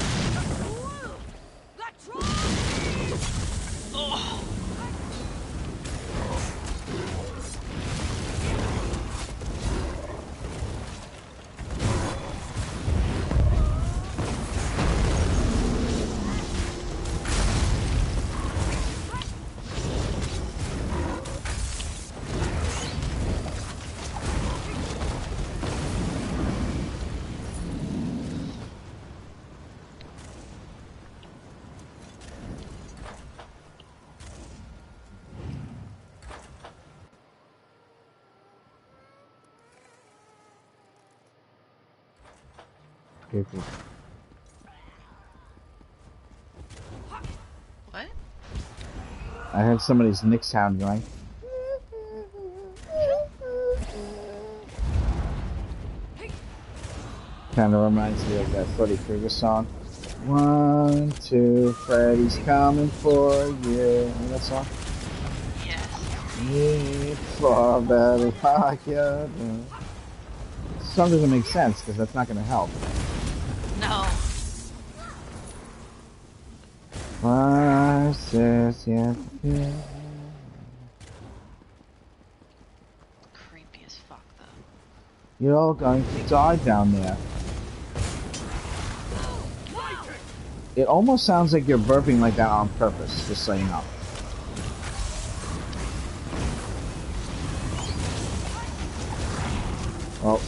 cruel, the troll. Oh. Okay, cool. What? I heard somebody's Nick sound going. Kind of reminds me of that Freddy Krueger song. 1, 2, Freddy's coming for you. Remember that song? Yes. Need for better like you do. This song doesn't make sense because that's not going to help. No. Crisis, yes, yes. Creepy as fuck, though. You're all going to die down there. It almost sounds like you're burping like that on purpose, just so you know. Well,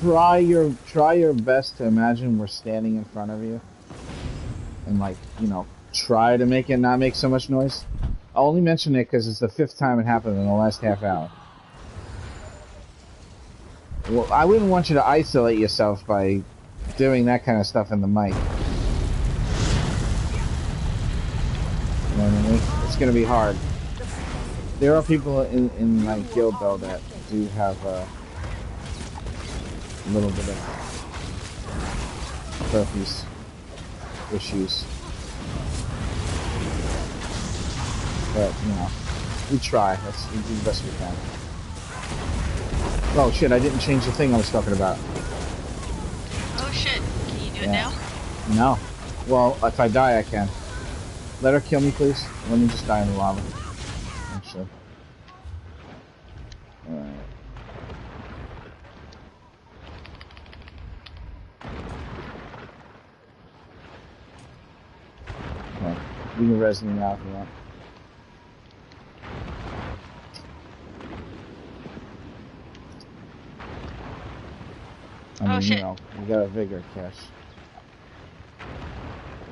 try your best to imagine we're standing in front of you. And like, you know, try to make it not make so much noise. I'll only mention it because it's the 5th time it happened in the last half hour. Well, I wouldn't want you to isolate yourself by doing that kind of stuff in the mic. You know what I mean? It's gonna be hard. There are people in my guild though that do have a little bit of herpes issues. But, you know, we try. We do the best we can. Oh shit, I didn't change the thing I was talking about. Oh shit. Can you do it now? No. Well, if I die, I can. Let her kill me, please. Let me just die in the lava. Actually. Alright. Okay. You can res me now if you want. I mean, shit. you know, we got a vigor cache.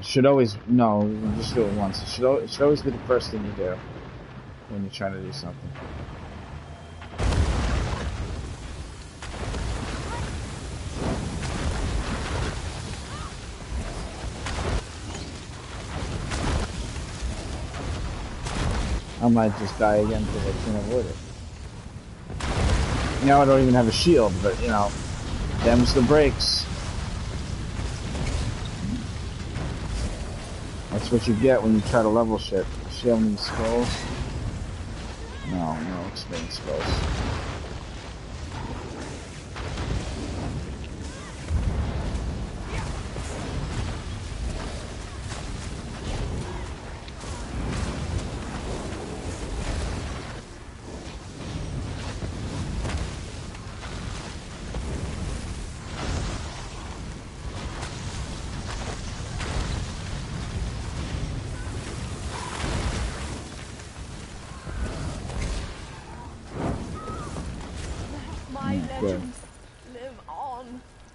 Should always, no, just do it once. It should always be the first thing you do. when you're trying to do something. I might just die again because I can't avoid it. Now I don't even have a shield, but you know, them's the breaks. That's what you get when you try to level shit. Shield and skulls. No experience skulls.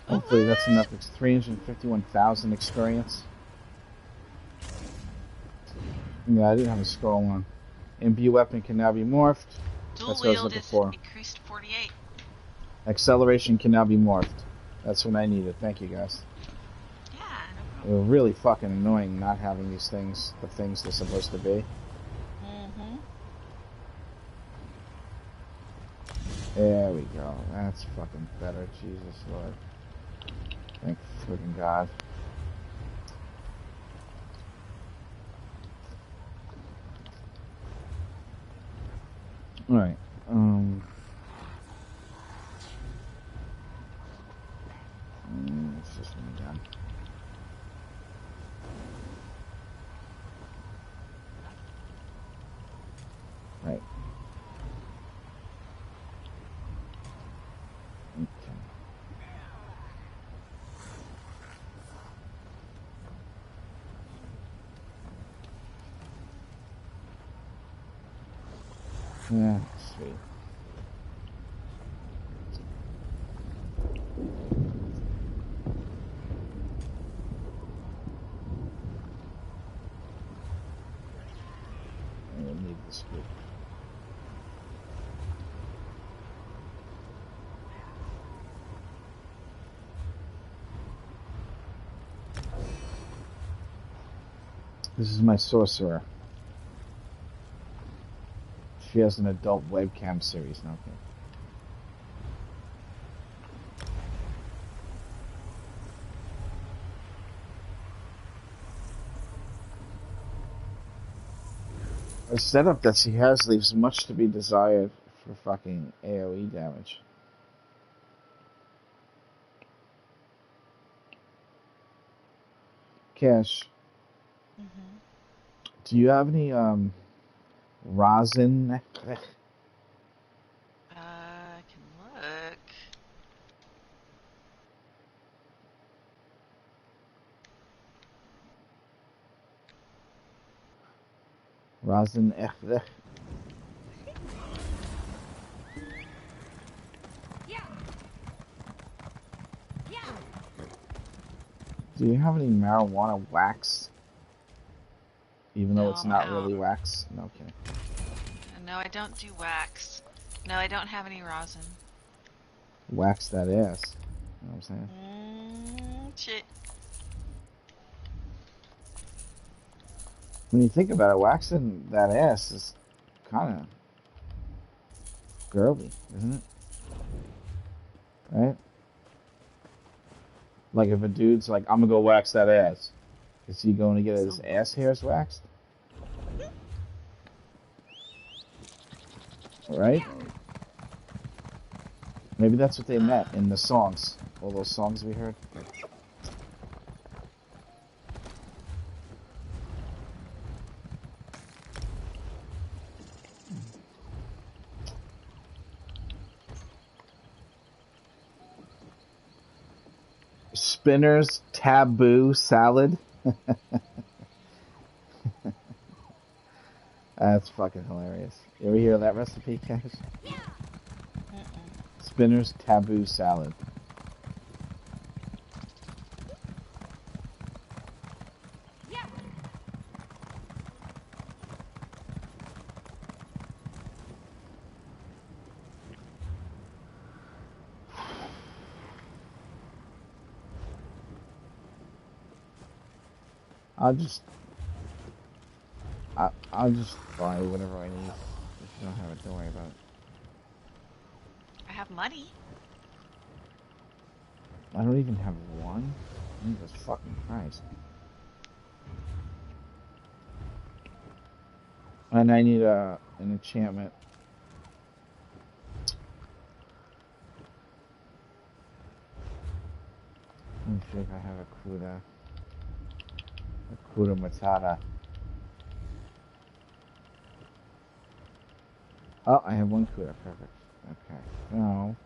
Hopefully that's enough. It's 351,000 experience. Yeah, I didn't have a scroll on. Imbue weapon can now be morphed. Dual That's what I was wield looking is for. increased 48. Acceleration can now be morphed. That's what I needed. Thank you guys. Yeah, no It problem. was really fucking annoying not having these things, the things they're supposed to be. Mm-hmm. There we go. That's fucking better. Jesus Lord. Thank freaking God. Alright. It's just one done. Right. Okay. Yeah, sweet. I will need this group. This is my sorcerer. She has an adult webcam series now. Okay. The setup that she has leaves much to be desired for fucking AoE damage. Cash, Mm-hmm. do you have any rosin? I can look. Rosin. Do you have any marijuana wax? Even though No, it's I'm not out. really wax? Okay. No, I don't do wax. No, I don't have any rosin. Wax that ass. You know what I'm saying? Shit. When you think about it, waxing that ass is kind of girly, isn't it? Right? Like if a dude's like, I'm gonna go wax that ass. Is he going to get his ass hairs waxed? Right? Maybe that's what they meant in the songs. All those songs we heard. Spinner's Taboo Salad. That's fucking hilarious. You ever hear that recipe, Cash? Spinner's Taboo Salad. I'll just I'll just buy whatever I need. If you don't have it, don't worry about it. I have money. I don't even have one. Jesus fucking Christ. And I need an enchantment. Let me see if I have a Kuda. A Kuda Matata. Oh, I have one Kuda. Perfect. Okay. No.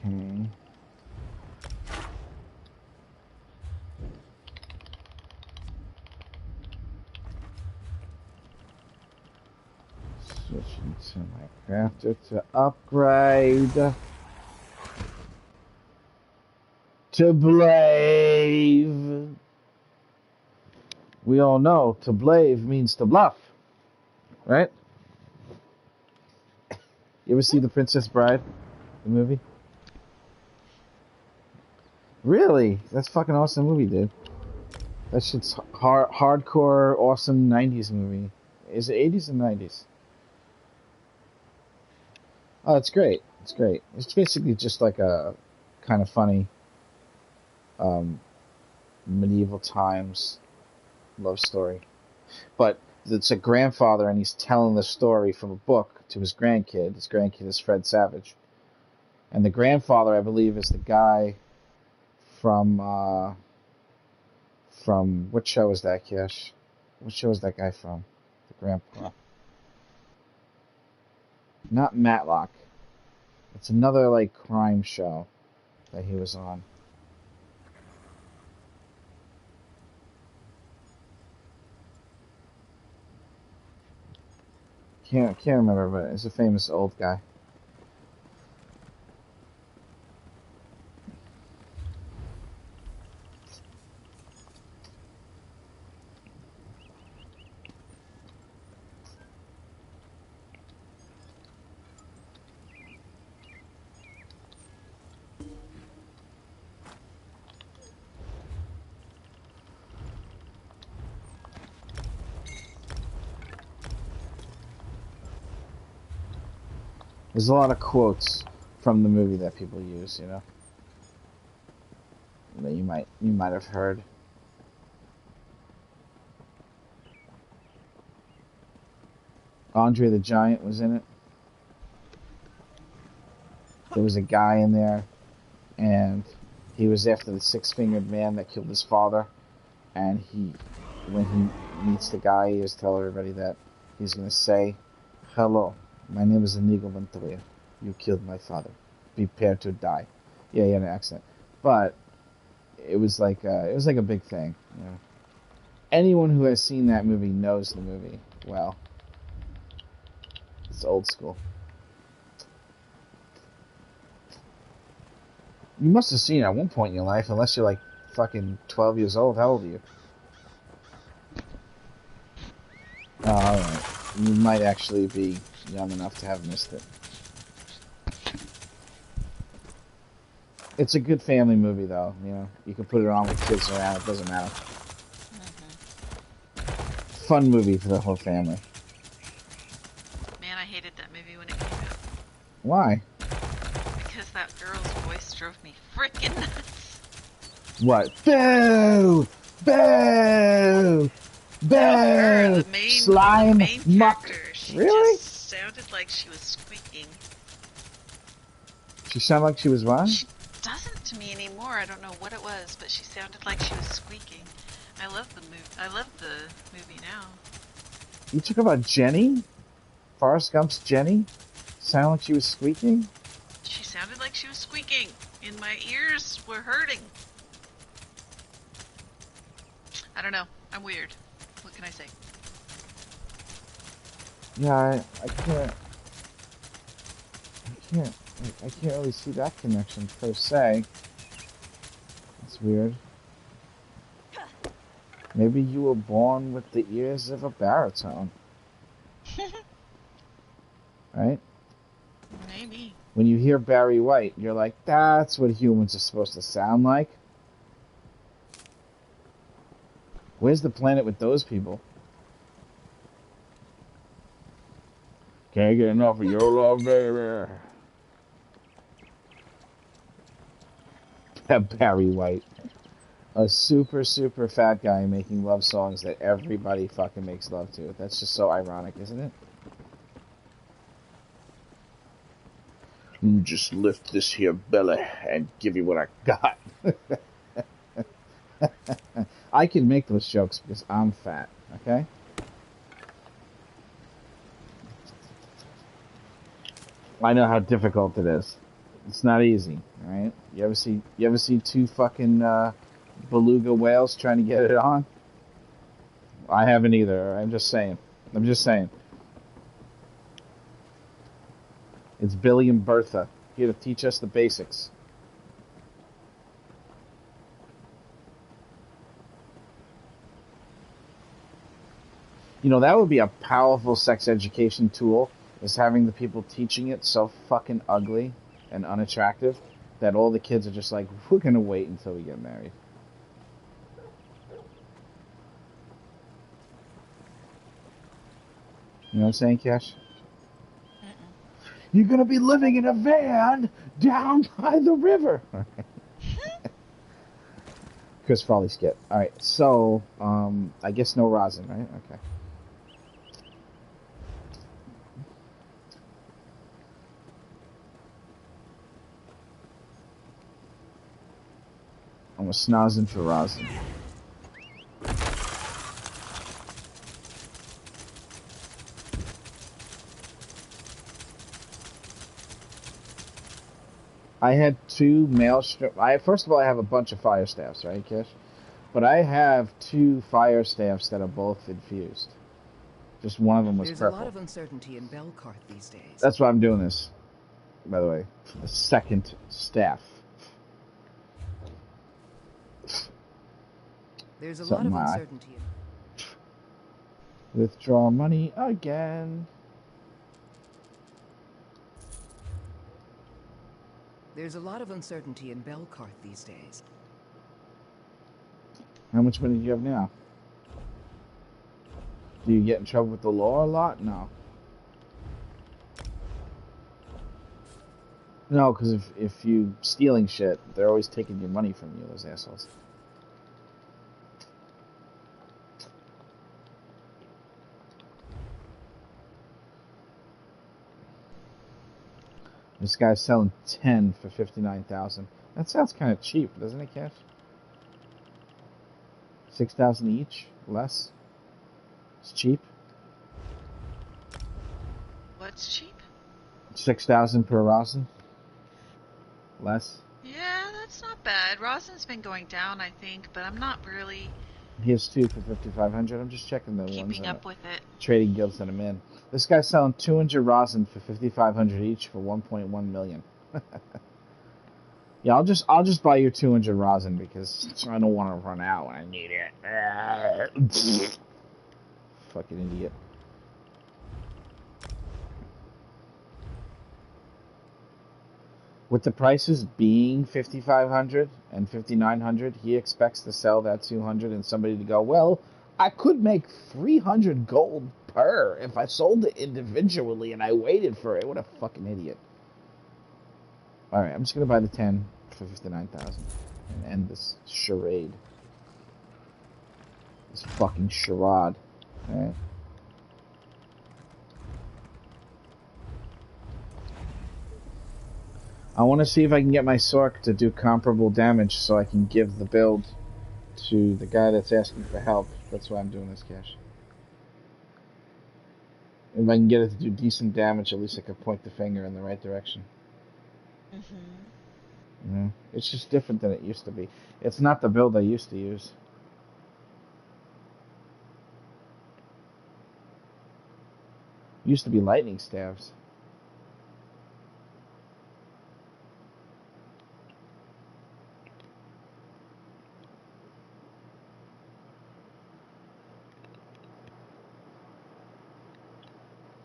Okay. Switching to my crafter to upgrade to Blave. We all know to Blave means to bluff, right? You ever see The Princess Bride, the movie? Really? That's a fucking awesome movie, dude. That shit's hardcore, awesome 90s movie. Is it 80s and 90s? Oh, it's great. It's great. It's basically just like a kind of funny medieval times love story. But it's a grandfather, and he's telling the story from a book to his grandkid. His grandkid is Fred Savage. And the grandfather, I believe, is the guy from what show is that, Kish? What show is that guy from? The grandpa. Not Matlock. It's another, like, crime show that he was on. Can't remember, but it's a famous old guy. There's a lot of quotes from the movie that people use, you know, that you might have heard. Andre the Giant was in it. There was a guy in there, and he was after the six-fingered man that killed his father. And when he meets the guy, he has to tell everybody that he's going to say, "Hello, my name is Inigo Montoya. You killed my father. Prepare to die." Yeah, he had an accent, but it was like a big thing. You know? Anyone who has seen that movie knows the movie well. It's old school. You must have seen it at one point in your life, unless you're like fucking 12 years old. How old are you? Oh, alright. You might actually be young enough to have missed it. It's a good family movie, though. You know, you can put it on with kids around. It doesn't matter. Fun movie for the whole family. Man, I hated that movie when it came out. Why? Because that girl's voice drove me freaking nuts. What? Boo! Boo! Boo! Her, Slime the main muck. character, she Really? just sounded like she was squeaking. She sounded like she was what? She doesn't to me anymore. I don't know what it was, but she sounded like she was squeaking. I love the movie. I love the movie now. You talk about Jenny? Forrest Gump's Jenny? Sounded like she was squeaking? She sounded like she was squeaking, and my ears were hurting. I don't know. I'm weird. What can I say? Yeah, I can't really see that connection per se. It's weird. Maybe you were born with the ears of a baritone. Right? Maybe. When you hear Barry White, you're like, that's what humans are supposed to sound like. Where's the planet with those people? Can't get enough of your love, baby. Barry White. A super, super fat guy making love songs that everybody fucking makes love to. That's just so ironic, isn't it? You just lift this here belly and give you what I got. I can make those jokes because I'm fat, okay? I know how difficult it is. It's not easy, alright? You ever see two fucking beluga whales trying to get it on? I haven't either. I'm just saying. It's Billy and Bertha here to teach us the basics. You know, that would be a powerful sex education tool, is having the people teaching it so fucking ugly and unattractive that all the kids are just like, we're gonna wait until we get married. You know what I'm saying, Cash? You're gonna be living in a van down by the river. Chris Farley skit. Alright, so, I guess no rosin, right? Okay. I'm a snozzing for rosin. I had two maelstrom. First of all, I have a bunch of fire staffs, right, Kish? But I have two fire staffs that are both infused. Just one of them was purple. There's a lot of uncertainty in Belkarth these days. That's why I'm doing this, by the way. The second staff. There's a lot of uncertainty. Withdraw money again. There's a lot of uncertainty in Belkarth these days. How much money do you have now? Do you get in trouble with the law a lot? No. No, because if you stealing shit, they're always taking your money from you, those assholes. This guy's selling 10 for 59,000. That sounds kind of cheap, doesn't it, Cash? 6,000 each? Less? It's cheap. What's cheap? 6,000 per rosin? Less? Yeah, that's not bad. Rosin's been going down, I think, but I'm not really Here's two for 5,500. I'm just checking the ones keeping up with it. trading guilds that I'm in. This guy's selling 200 rosin for 5,500 each for 1.1 million. Yeah, I'll just buy you 200 rosin because I don't want to run out when I need it. Fucking idiot. With the prices being 5,500 and 5,900, he expects to sell that 200 and somebody to go, well, I could make 300 gold per if I sold it individually and I waited for it. What a fucking idiot. Alright, I'm just going to buy the 10 for 59,000 and end this charade. This fucking charade. Alright. I want to see if I can get my Sork to do comparable damage so I can give the build to the guy that's asking for help. That's why I'm doing this, Cash. If I can get it to do decent damage, at least I can point the finger in the right direction. Mm-hmm. You know? It's just different than it used to be. It's not the build I used to use. Used to be lightning staves.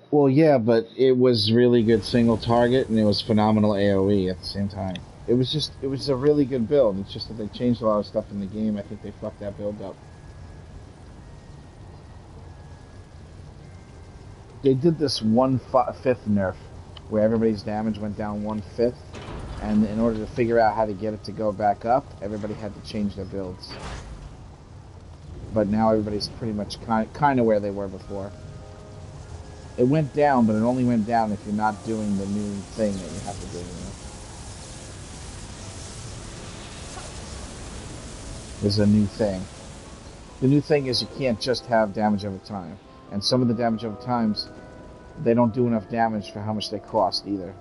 Well, yeah, but it was really good single target, and it was phenomenal AoE at the same time. It was a really good build. It's just that they changed a lot of stuff in the game. I think they fucked that build up. They did this 1/5 nerf, where everybody's damage went down 1/5, and in order to figure out how to get it to go back up, everybody had to change their builds. But now everybody's pretty much kind of where they were before. It went down, but it only went down if you're not doing the new thing that you have to do. You know? There's a new thing. The new thing is you can't just have damage over time. And some of the damage over times, they don't do enough damage for how much they cost either.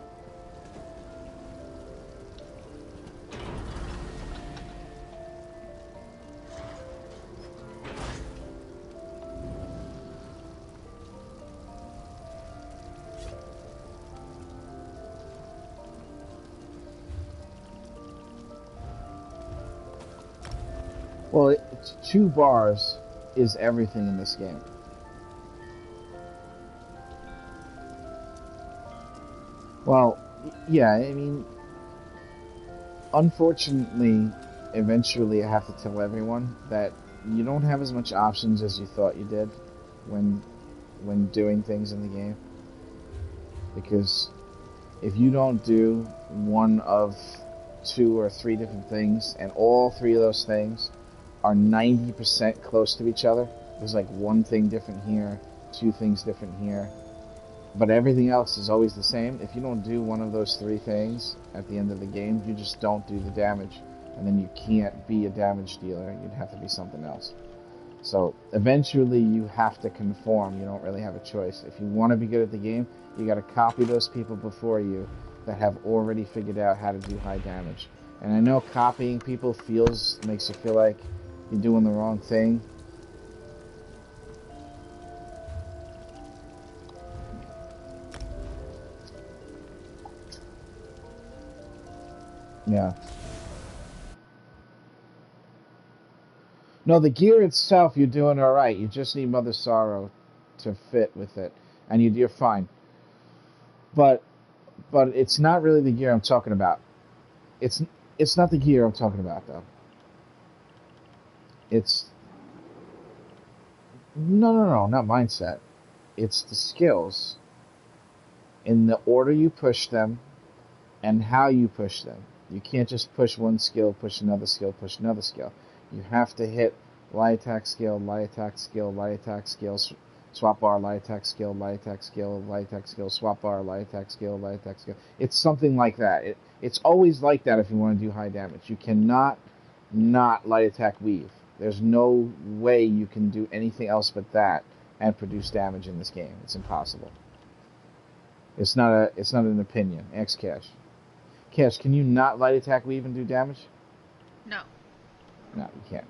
Well, 2 bars is everything in this game. Well, yeah, I mean, unfortunately, eventually I have to tell everyone that you don't have as much options as you thought you did when doing things in the game. Because if you don't do one of 2 or 3 different things, and all 3 of those things are 90% close to each other, there's like 1 thing different here, 2 things different here, but everything else is always the same. If you don't do one of those 3 things at the end of the game, you just don't do the damage, and then you can't be a damage dealer. You'd have to be something else. So eventually you have to conform. You don't really have a choice. If you want to be good at the game, you got to copy those people before you that have already figured out how to do high damage. And I know copying people makes you feel like you're doing the wrong thing. Yeah. No, the gear itself, you're doing all right. You just need Mother Sorrow to fit with it, and you're fine. But it's not really the gear I'm talking about. It's not the gear I'm talking about, though. It's no, not mindset. It's the skills in the order you push them and how you push them. You can't just push one skill, push another skill, push another skill. You have to hit light attack skill, light attack skill, light attack skill, swap bar, light attack skill, light attack skill, light attack skill, swap bar, light attack skill, light attack skill. It's something like that. It's always like that if you want to do high damage. You cannot not light attack weave. There's no way you can do anything else but that and produce damage in this game. It's impossible. It's not an opinion. Ask Cash. Cash, can you not light attack weave and do damage? No. No, you can't.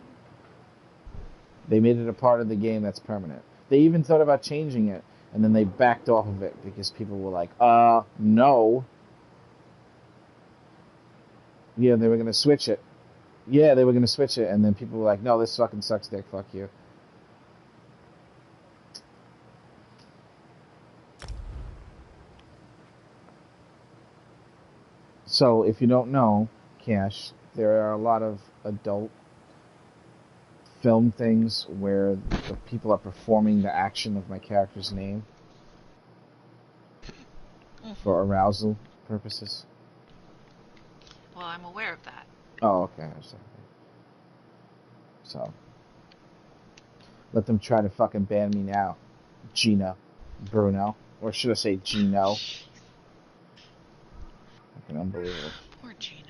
They made it a part of the game that's permanent. They even thought about changing it, and then they backed off of it because people were like, no. Yeah, they were going to switch it. Yeah, they were going to switch it, and then people were like, no, this fucking sucks dick, fuck you. So, if you don't know, Cash, there are a lot of adult film things where the people are performing the action of my character's name for arousal purposes. Well, I'm aware of that. Oh, okay. So, let them try to fucking ban me now, Gina Bruno, or should I say Gino? Fucking unbelievable. Poor Gina.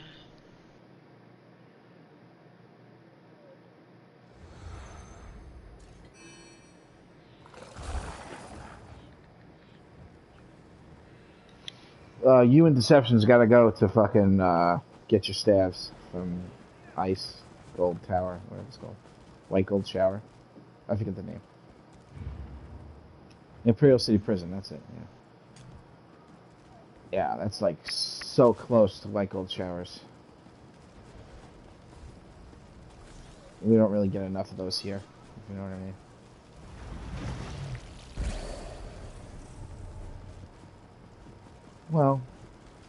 You and Deception's gotta go to fucking get your staves from Ice Gold Tower, whatever it's called. White Gold Shower. I forget the name. Imperial City Prison, that's it, yeah. Yeah, that's like so close to White Gold Showers. We don't really get enough of those here, if you know what I mean. Well,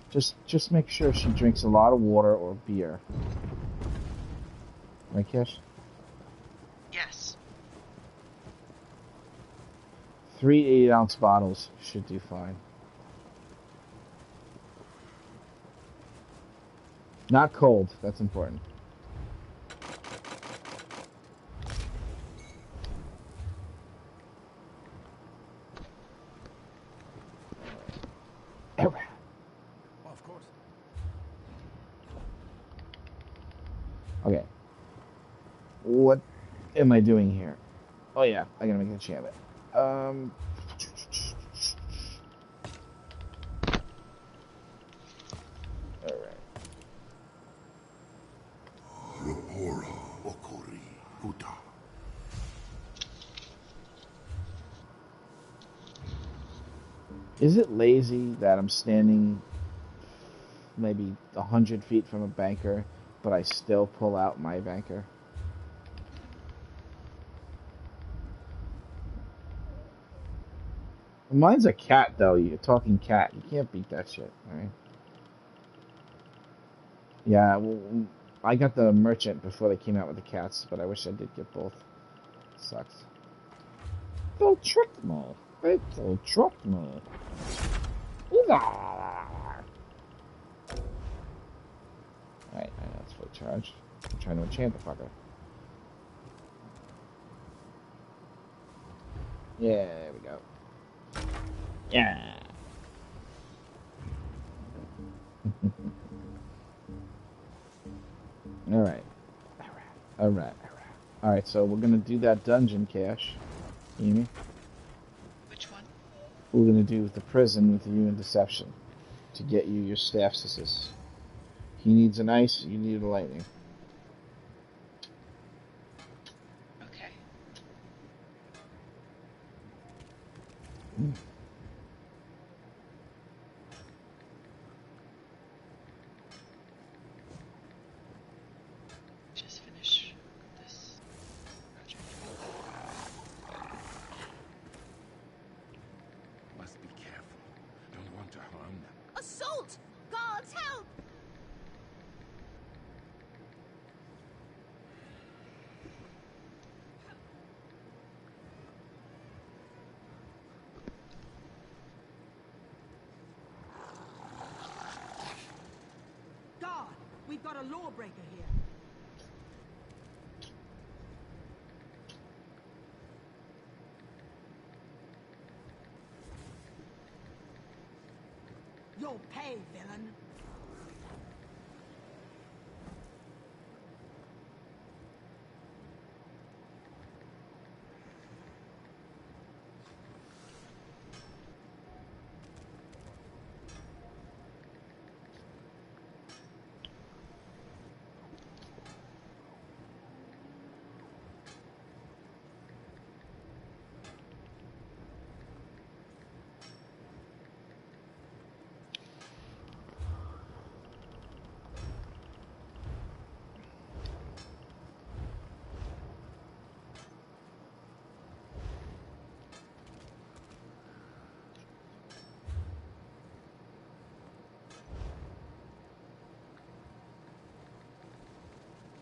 just make sure she drinks a lot of water or beer. Right, Kish? Yes. 3 8-ounce bottles should do fine. Not cold, that's important. Of course. Okay. What am I doing here? Oh yeah, I gotta make an enchantment. Alright. Rapora Okori Huta. Is it lazy that I'm standing maybe 100 feet from a banker, but I still pull out my banker? Mine's a cat, though. You're talking cat. You can't beat that shit, alright? Yeah, well, I got the merchant before they came out with the cats, but I wish I did get both. Sucks. They tricked me. They tricked me. Alright, I know it's full charge. I'm trying to enchant the fucker. Yeah, there we go. Yeah. Alright. Alright, so we're gonna do that dungeon, Cash. You hear me? Which one? We're gonna do the prison with you and Deception to get you your stasis. He needs an ice, you need a lightning. Okay. Just finish this project. Must be careful. Don't want to harm them. Assault! Guards, help! Guard! We've got a lawbreaker here. Your pay, villain!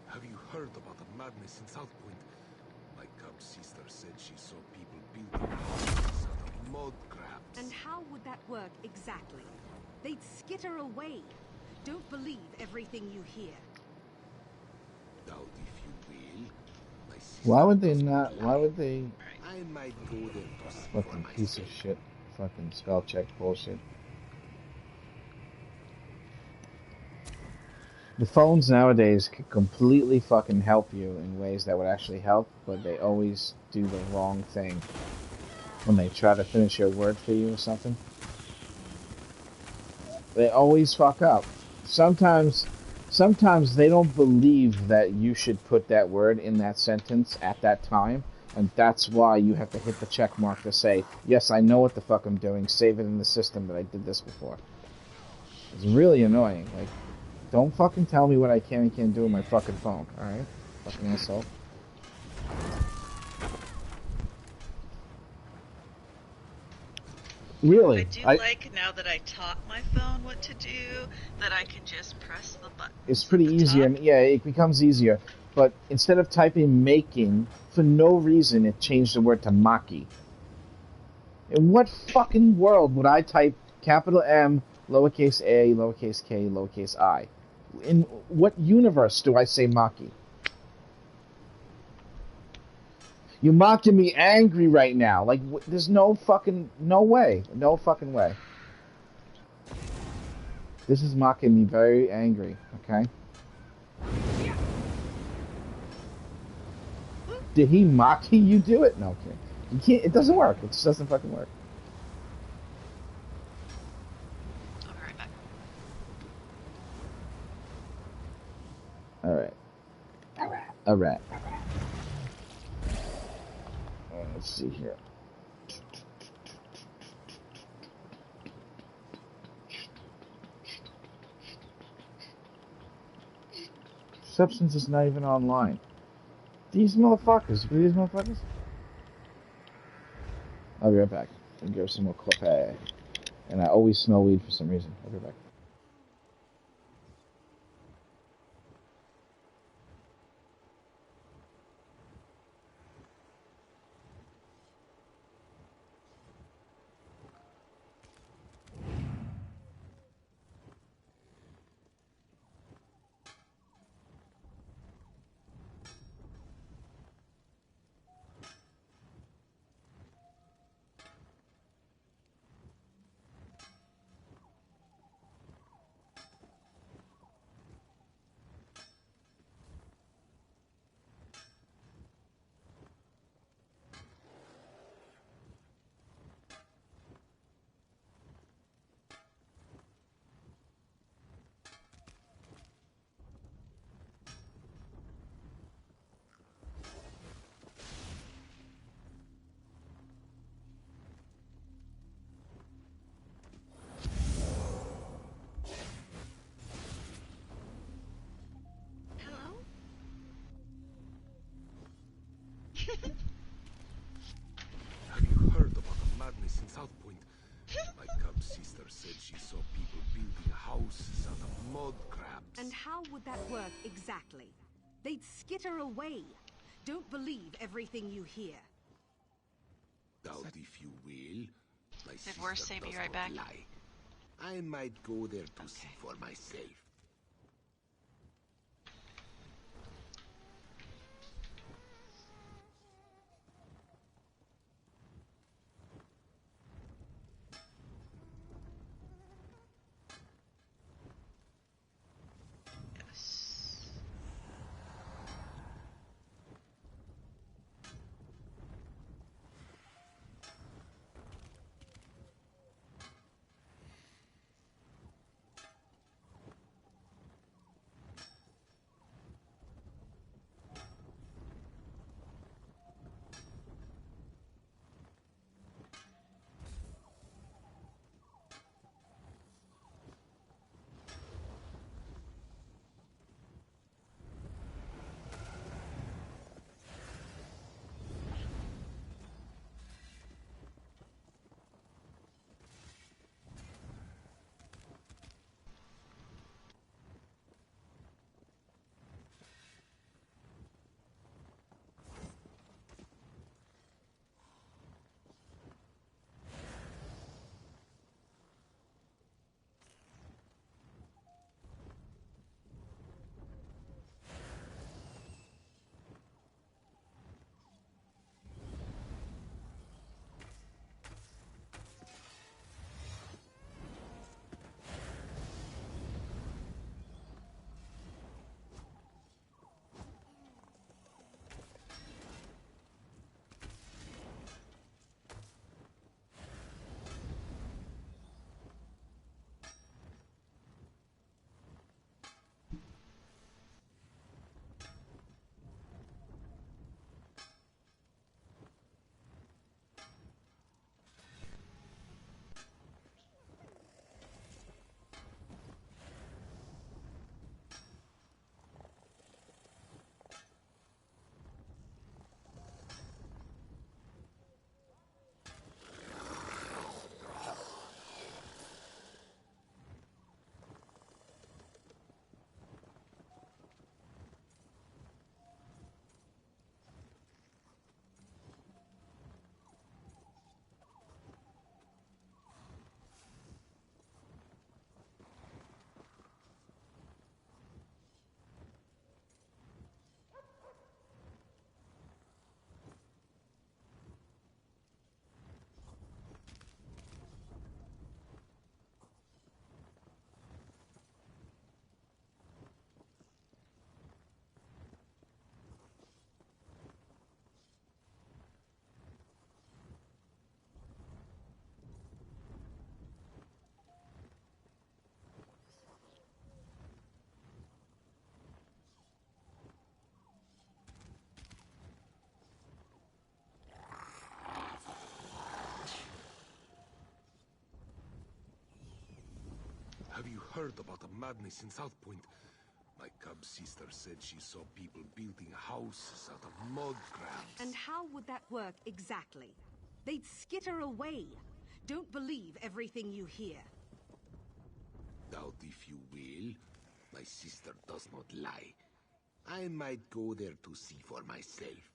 Have you heard about the madness in South Point? My cub sister said she saw people building houses out of mud crabs. And how would that work exactly? They'd skitter away. Don't believe everything you hear. Doubt if you will. My sister Why would they doesn't not? Why lie. would they? I might go there to see for Fucking piece of myself. shit. Fucking spell check bullshit. The phones nowadays can completely fucking help you in ways that would actually help, but they always do the wrong thing when they try to finish your word for you or something. They always fuck up. Sometimes they don't believe that you should put that word in that sentence at that time, And that's why you have to hit the check mark to say, yes, I know what the fuck I'm doing, save it in the system that I did this before. It's really annoying. Like, don't fucking tell me what I can and can't do with my fucking phone, alright? Fucking asshole. Really? I do like now that I taught my phone what to do, that I can just press the button. It's pretty easier, and yeah, it becomes easier. But instead of typing making, for no reason, it changed the word to maki. In what fucking world would I type capital M, lowercase a, lowercase k, lowercase I? In what universe do I say maki? You're mocking me angry right now. Like, there's no fucking, no way. No fucking way. This is mocking me very angry, okay? Did he mock you do it? No, okay. You can't, it doesn't work. It just doesn't fucking work. I'll be right back. Alright. Alright. Let's see here. Substance is not even online. These motherfuckers. These motherfuckers. I'll be right back. And give some more coffee. And I always smell weed for some reason. I'll be right back. Hello? Have you heard about the madness in South Point? My cub sister said she saw people building houses out of mud crabs. And how would that work exactly? They'd skitter away. Don't believe everything you hear. Doubt if you will. My Did Worse sister say be does right not back? lie. I might go there to see Okay. for myself. Yes. heard about the madness in South Point? My cub sister said she saw people building houses out of mud crabs. And how would that work exactly? They'd skitter away. Don't believe everything you hear. Doubt if you will. My sister does not lie. I might go there to see for myself.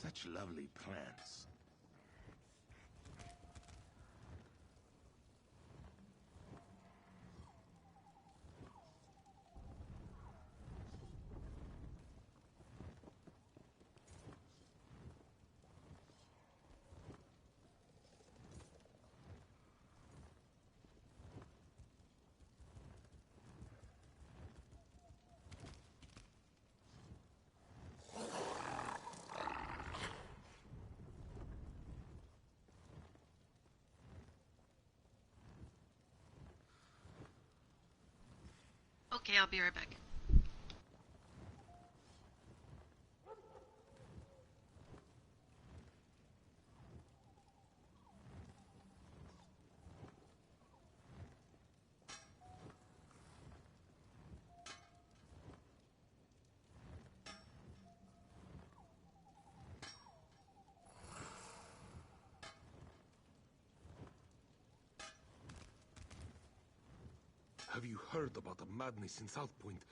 Such lovely plants. Okay, I'll be right back. Have you heard about the madness in South Point?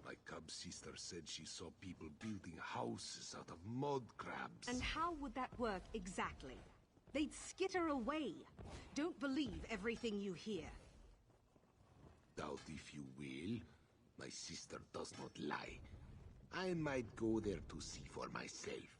My cub sister said she saw people building houses out of mud crabs. And how would that work exactly? They'd skitter away. Don't believe everything you hear. Doubt if you will. My sister does not lie. I might go there to see for myself.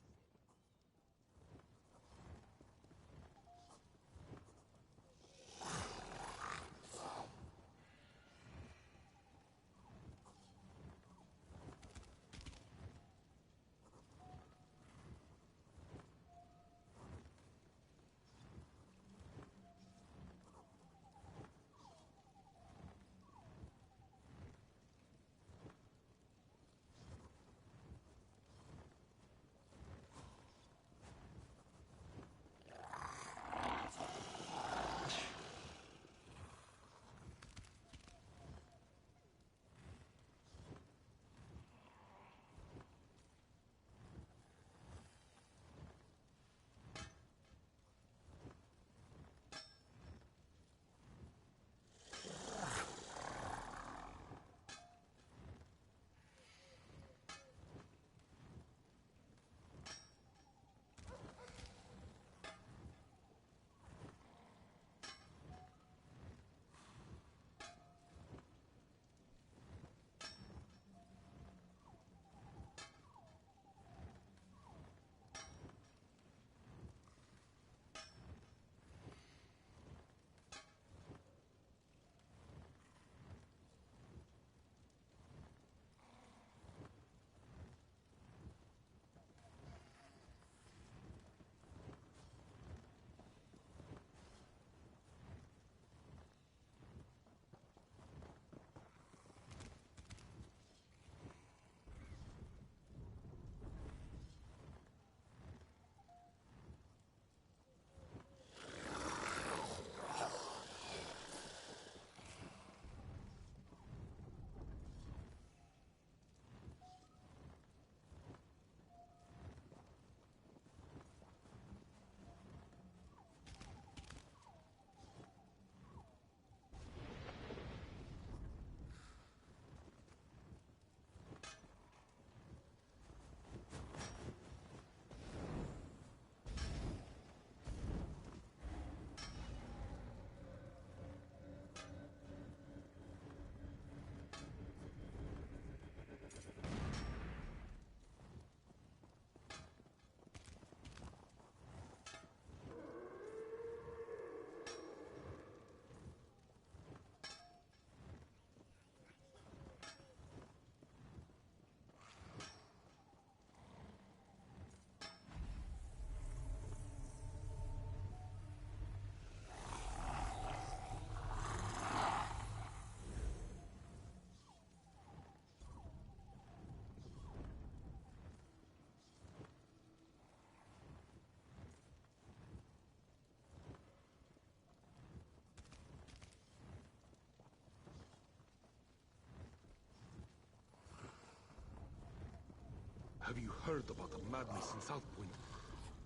Have you heard about the madness in South Point?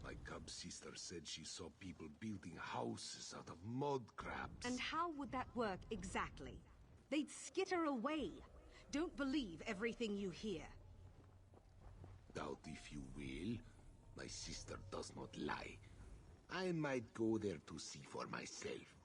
My cub sister said she saw people building houses out of mud crabs. And how would that work exactly? They'd skitter away. Don't believe everything you hear. Doubt if you will. My sister does not lie. I might go there to see for myself.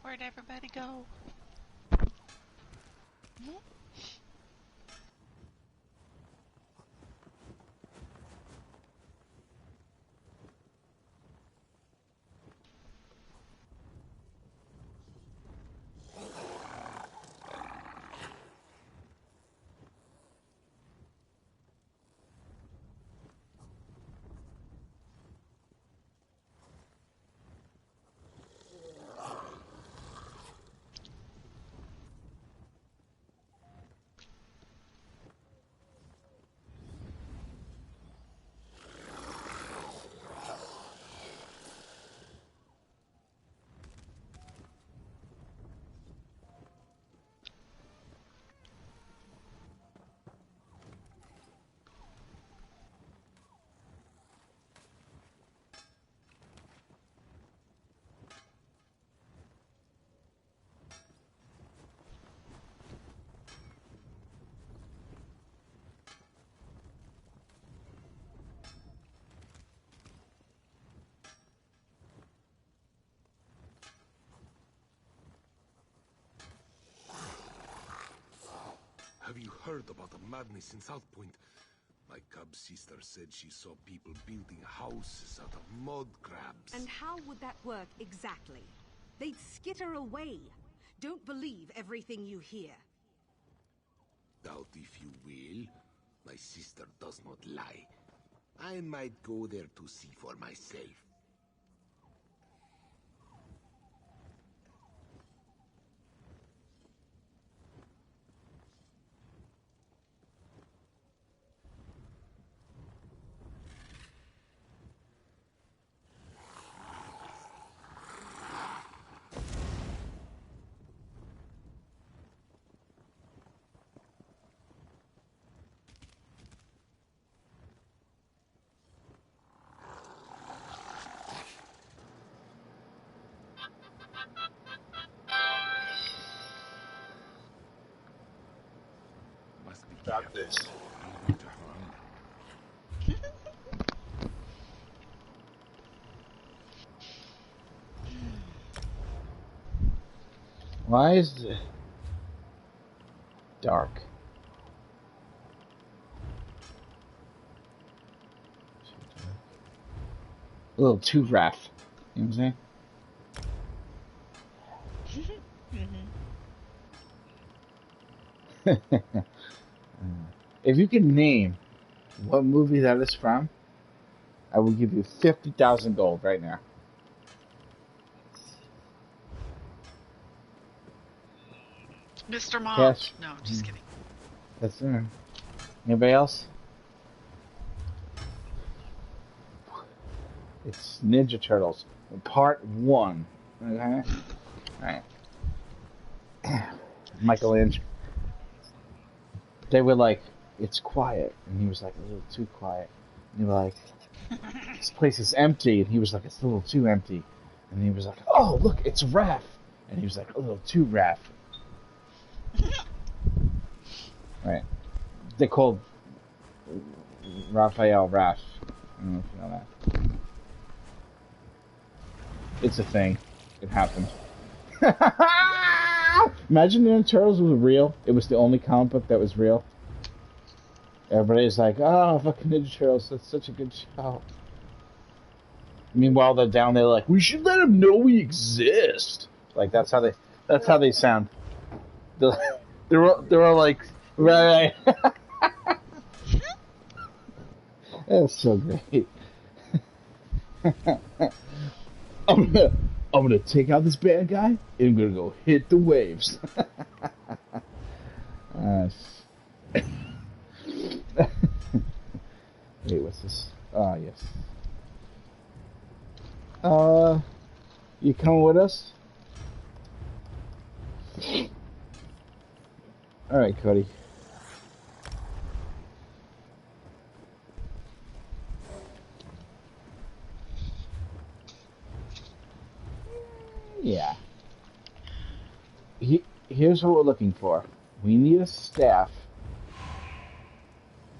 Where'd everybody go? Hmm? Have you heard about the madness in South Point? My cub sister said she saw people building houses out of mud crabs. And how would that work exactly? They'd skitter away. Don't believe everything you hear. Doubt if you will. My sister does not lie. I might go there to see for myself. Must be Stop careful. this. Why is it dark? A little too rough. You know what I'm saying? If you can name what movie that is from, I will give you 50,000 gold right now. Mr. Mom. Cash. No, just kidding. That's it. Anybody else? It's Ninja Turtles, Part 1. Okay? Alright. Michelangelo. They were like, it's quiet. And he was like, a little too quiet. And they were like, this place is empty. And he was like, it's a little too empty. And he was like, oh, look, it's Raph. And he was like, a little too Raph. Right. They called Raphael Raph. I don't know if you know that. It's a thing. It happened. Imagine Ninja Turtles was real. It was the only comic book that was real. Everybody's like, oh, fucking Ninja Turtles, that's such a good show. Meanwhile, they're down there like, we should let them know we exist. Like, that's how they sound. They're all like, right. That's so great. I'm gonna take out this bad guy and I'm gonna go hit the waves. Wait, what's this? Ah, yes. You coming with us? Alright, Cody. Yeah. Here's what we're looking for. We need a staff.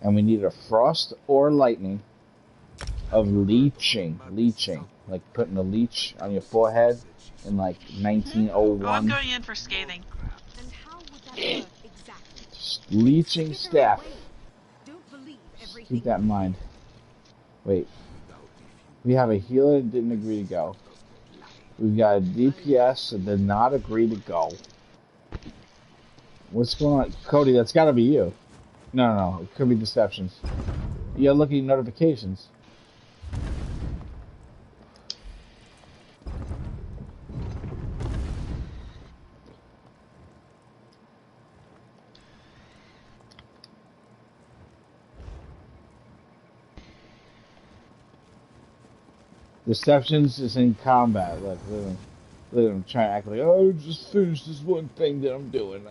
And we need a frost or lightning of leeching. Leeching. Like putting a leech on your forehead in like 1901. Oh, I'm going in for scathing. And how would that work exactly? Just leeching staff. Don't believe everything. Keep that in mind. Wait. We have a healer that didn't agree to go. We've got a DPS that did not agree to go. What's going on? Cody, that's gotta be you. No. It could be deceptions. You're looking at notifications. Deceptions is in combat. Look at him trying to act like, oh, just finish this one thing that I'm doing.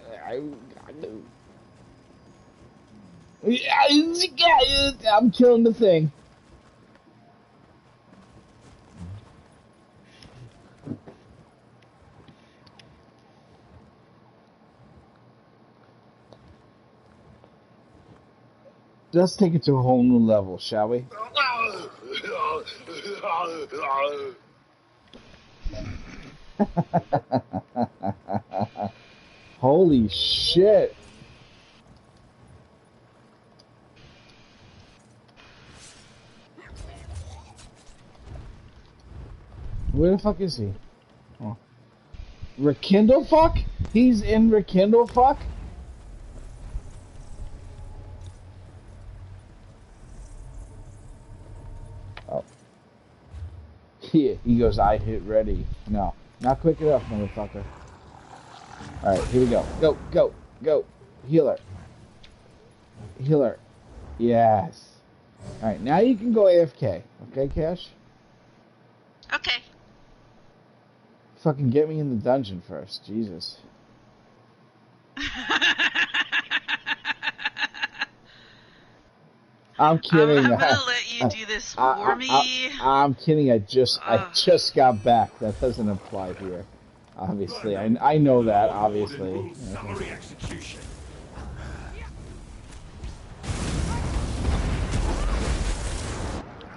I'm killing the thing. Let's take it to a whole new level, shall we? Holy shit. Where the fuck is he? Oh. Rekindle fuck? He's in Rekindle fuck? Oh. Yeah, he goes, I hit ready. No, not quick enough, motherfucker. Alright, here we go. Go. Healer. Yes. Alright, now you can go AFK. Okay, Cash? Okay. Fucking get me in the dungeon first. Jesus. I'm kidding. I'm gonna let you do this for me. I'm kidding. I just got back. That doesn't apply here. Obviously, I know that. Obviously. Summary execution.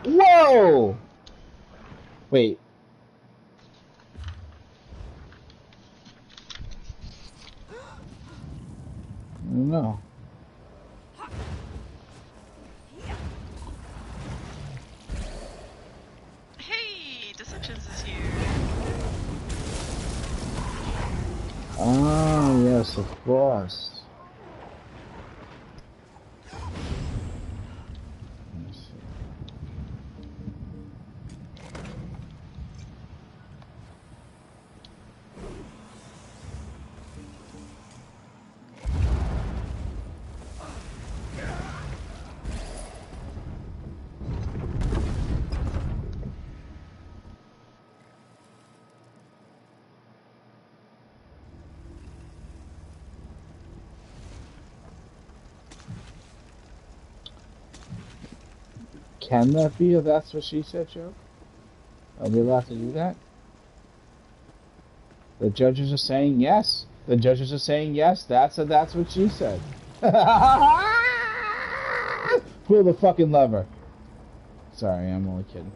Whoa! Wait. I don't know. Hey, Deceptions is here. Oh, yes, of course. Can that be a that's what she said joke? Are we allowed to do that? The judges are saying yes. The judges are saying yes. That's what she said. Pull the fucking lever. Sorry, I'm only kidding.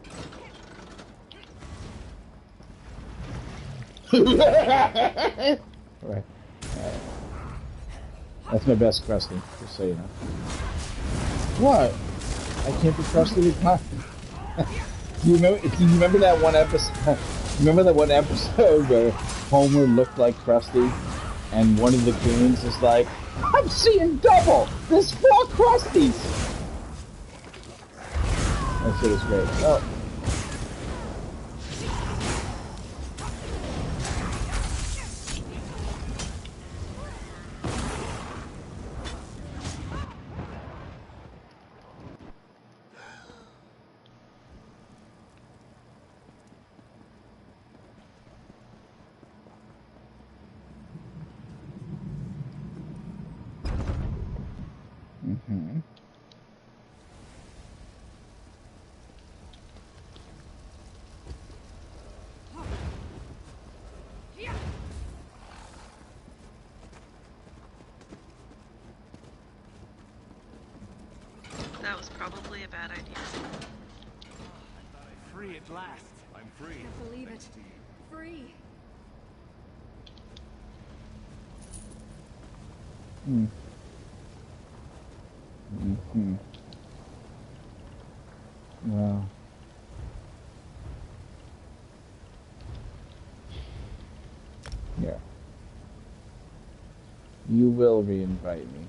Right. That's my best Krusty, just so you know. What? I can't be Krusty with my... Do you remember that one episode? Remember that one episode where Homer looked like Krusty, and one of the goons is like, "I'm seeing double. There's 4 Krusties." That shit is great. Oh. Mm-hmm. That was probably a bad idea. Free at last. I'm free. Can't believe it. Thanks to you. Free. Mm. Mm-hmm. Well. Yeah. You will re-invite me.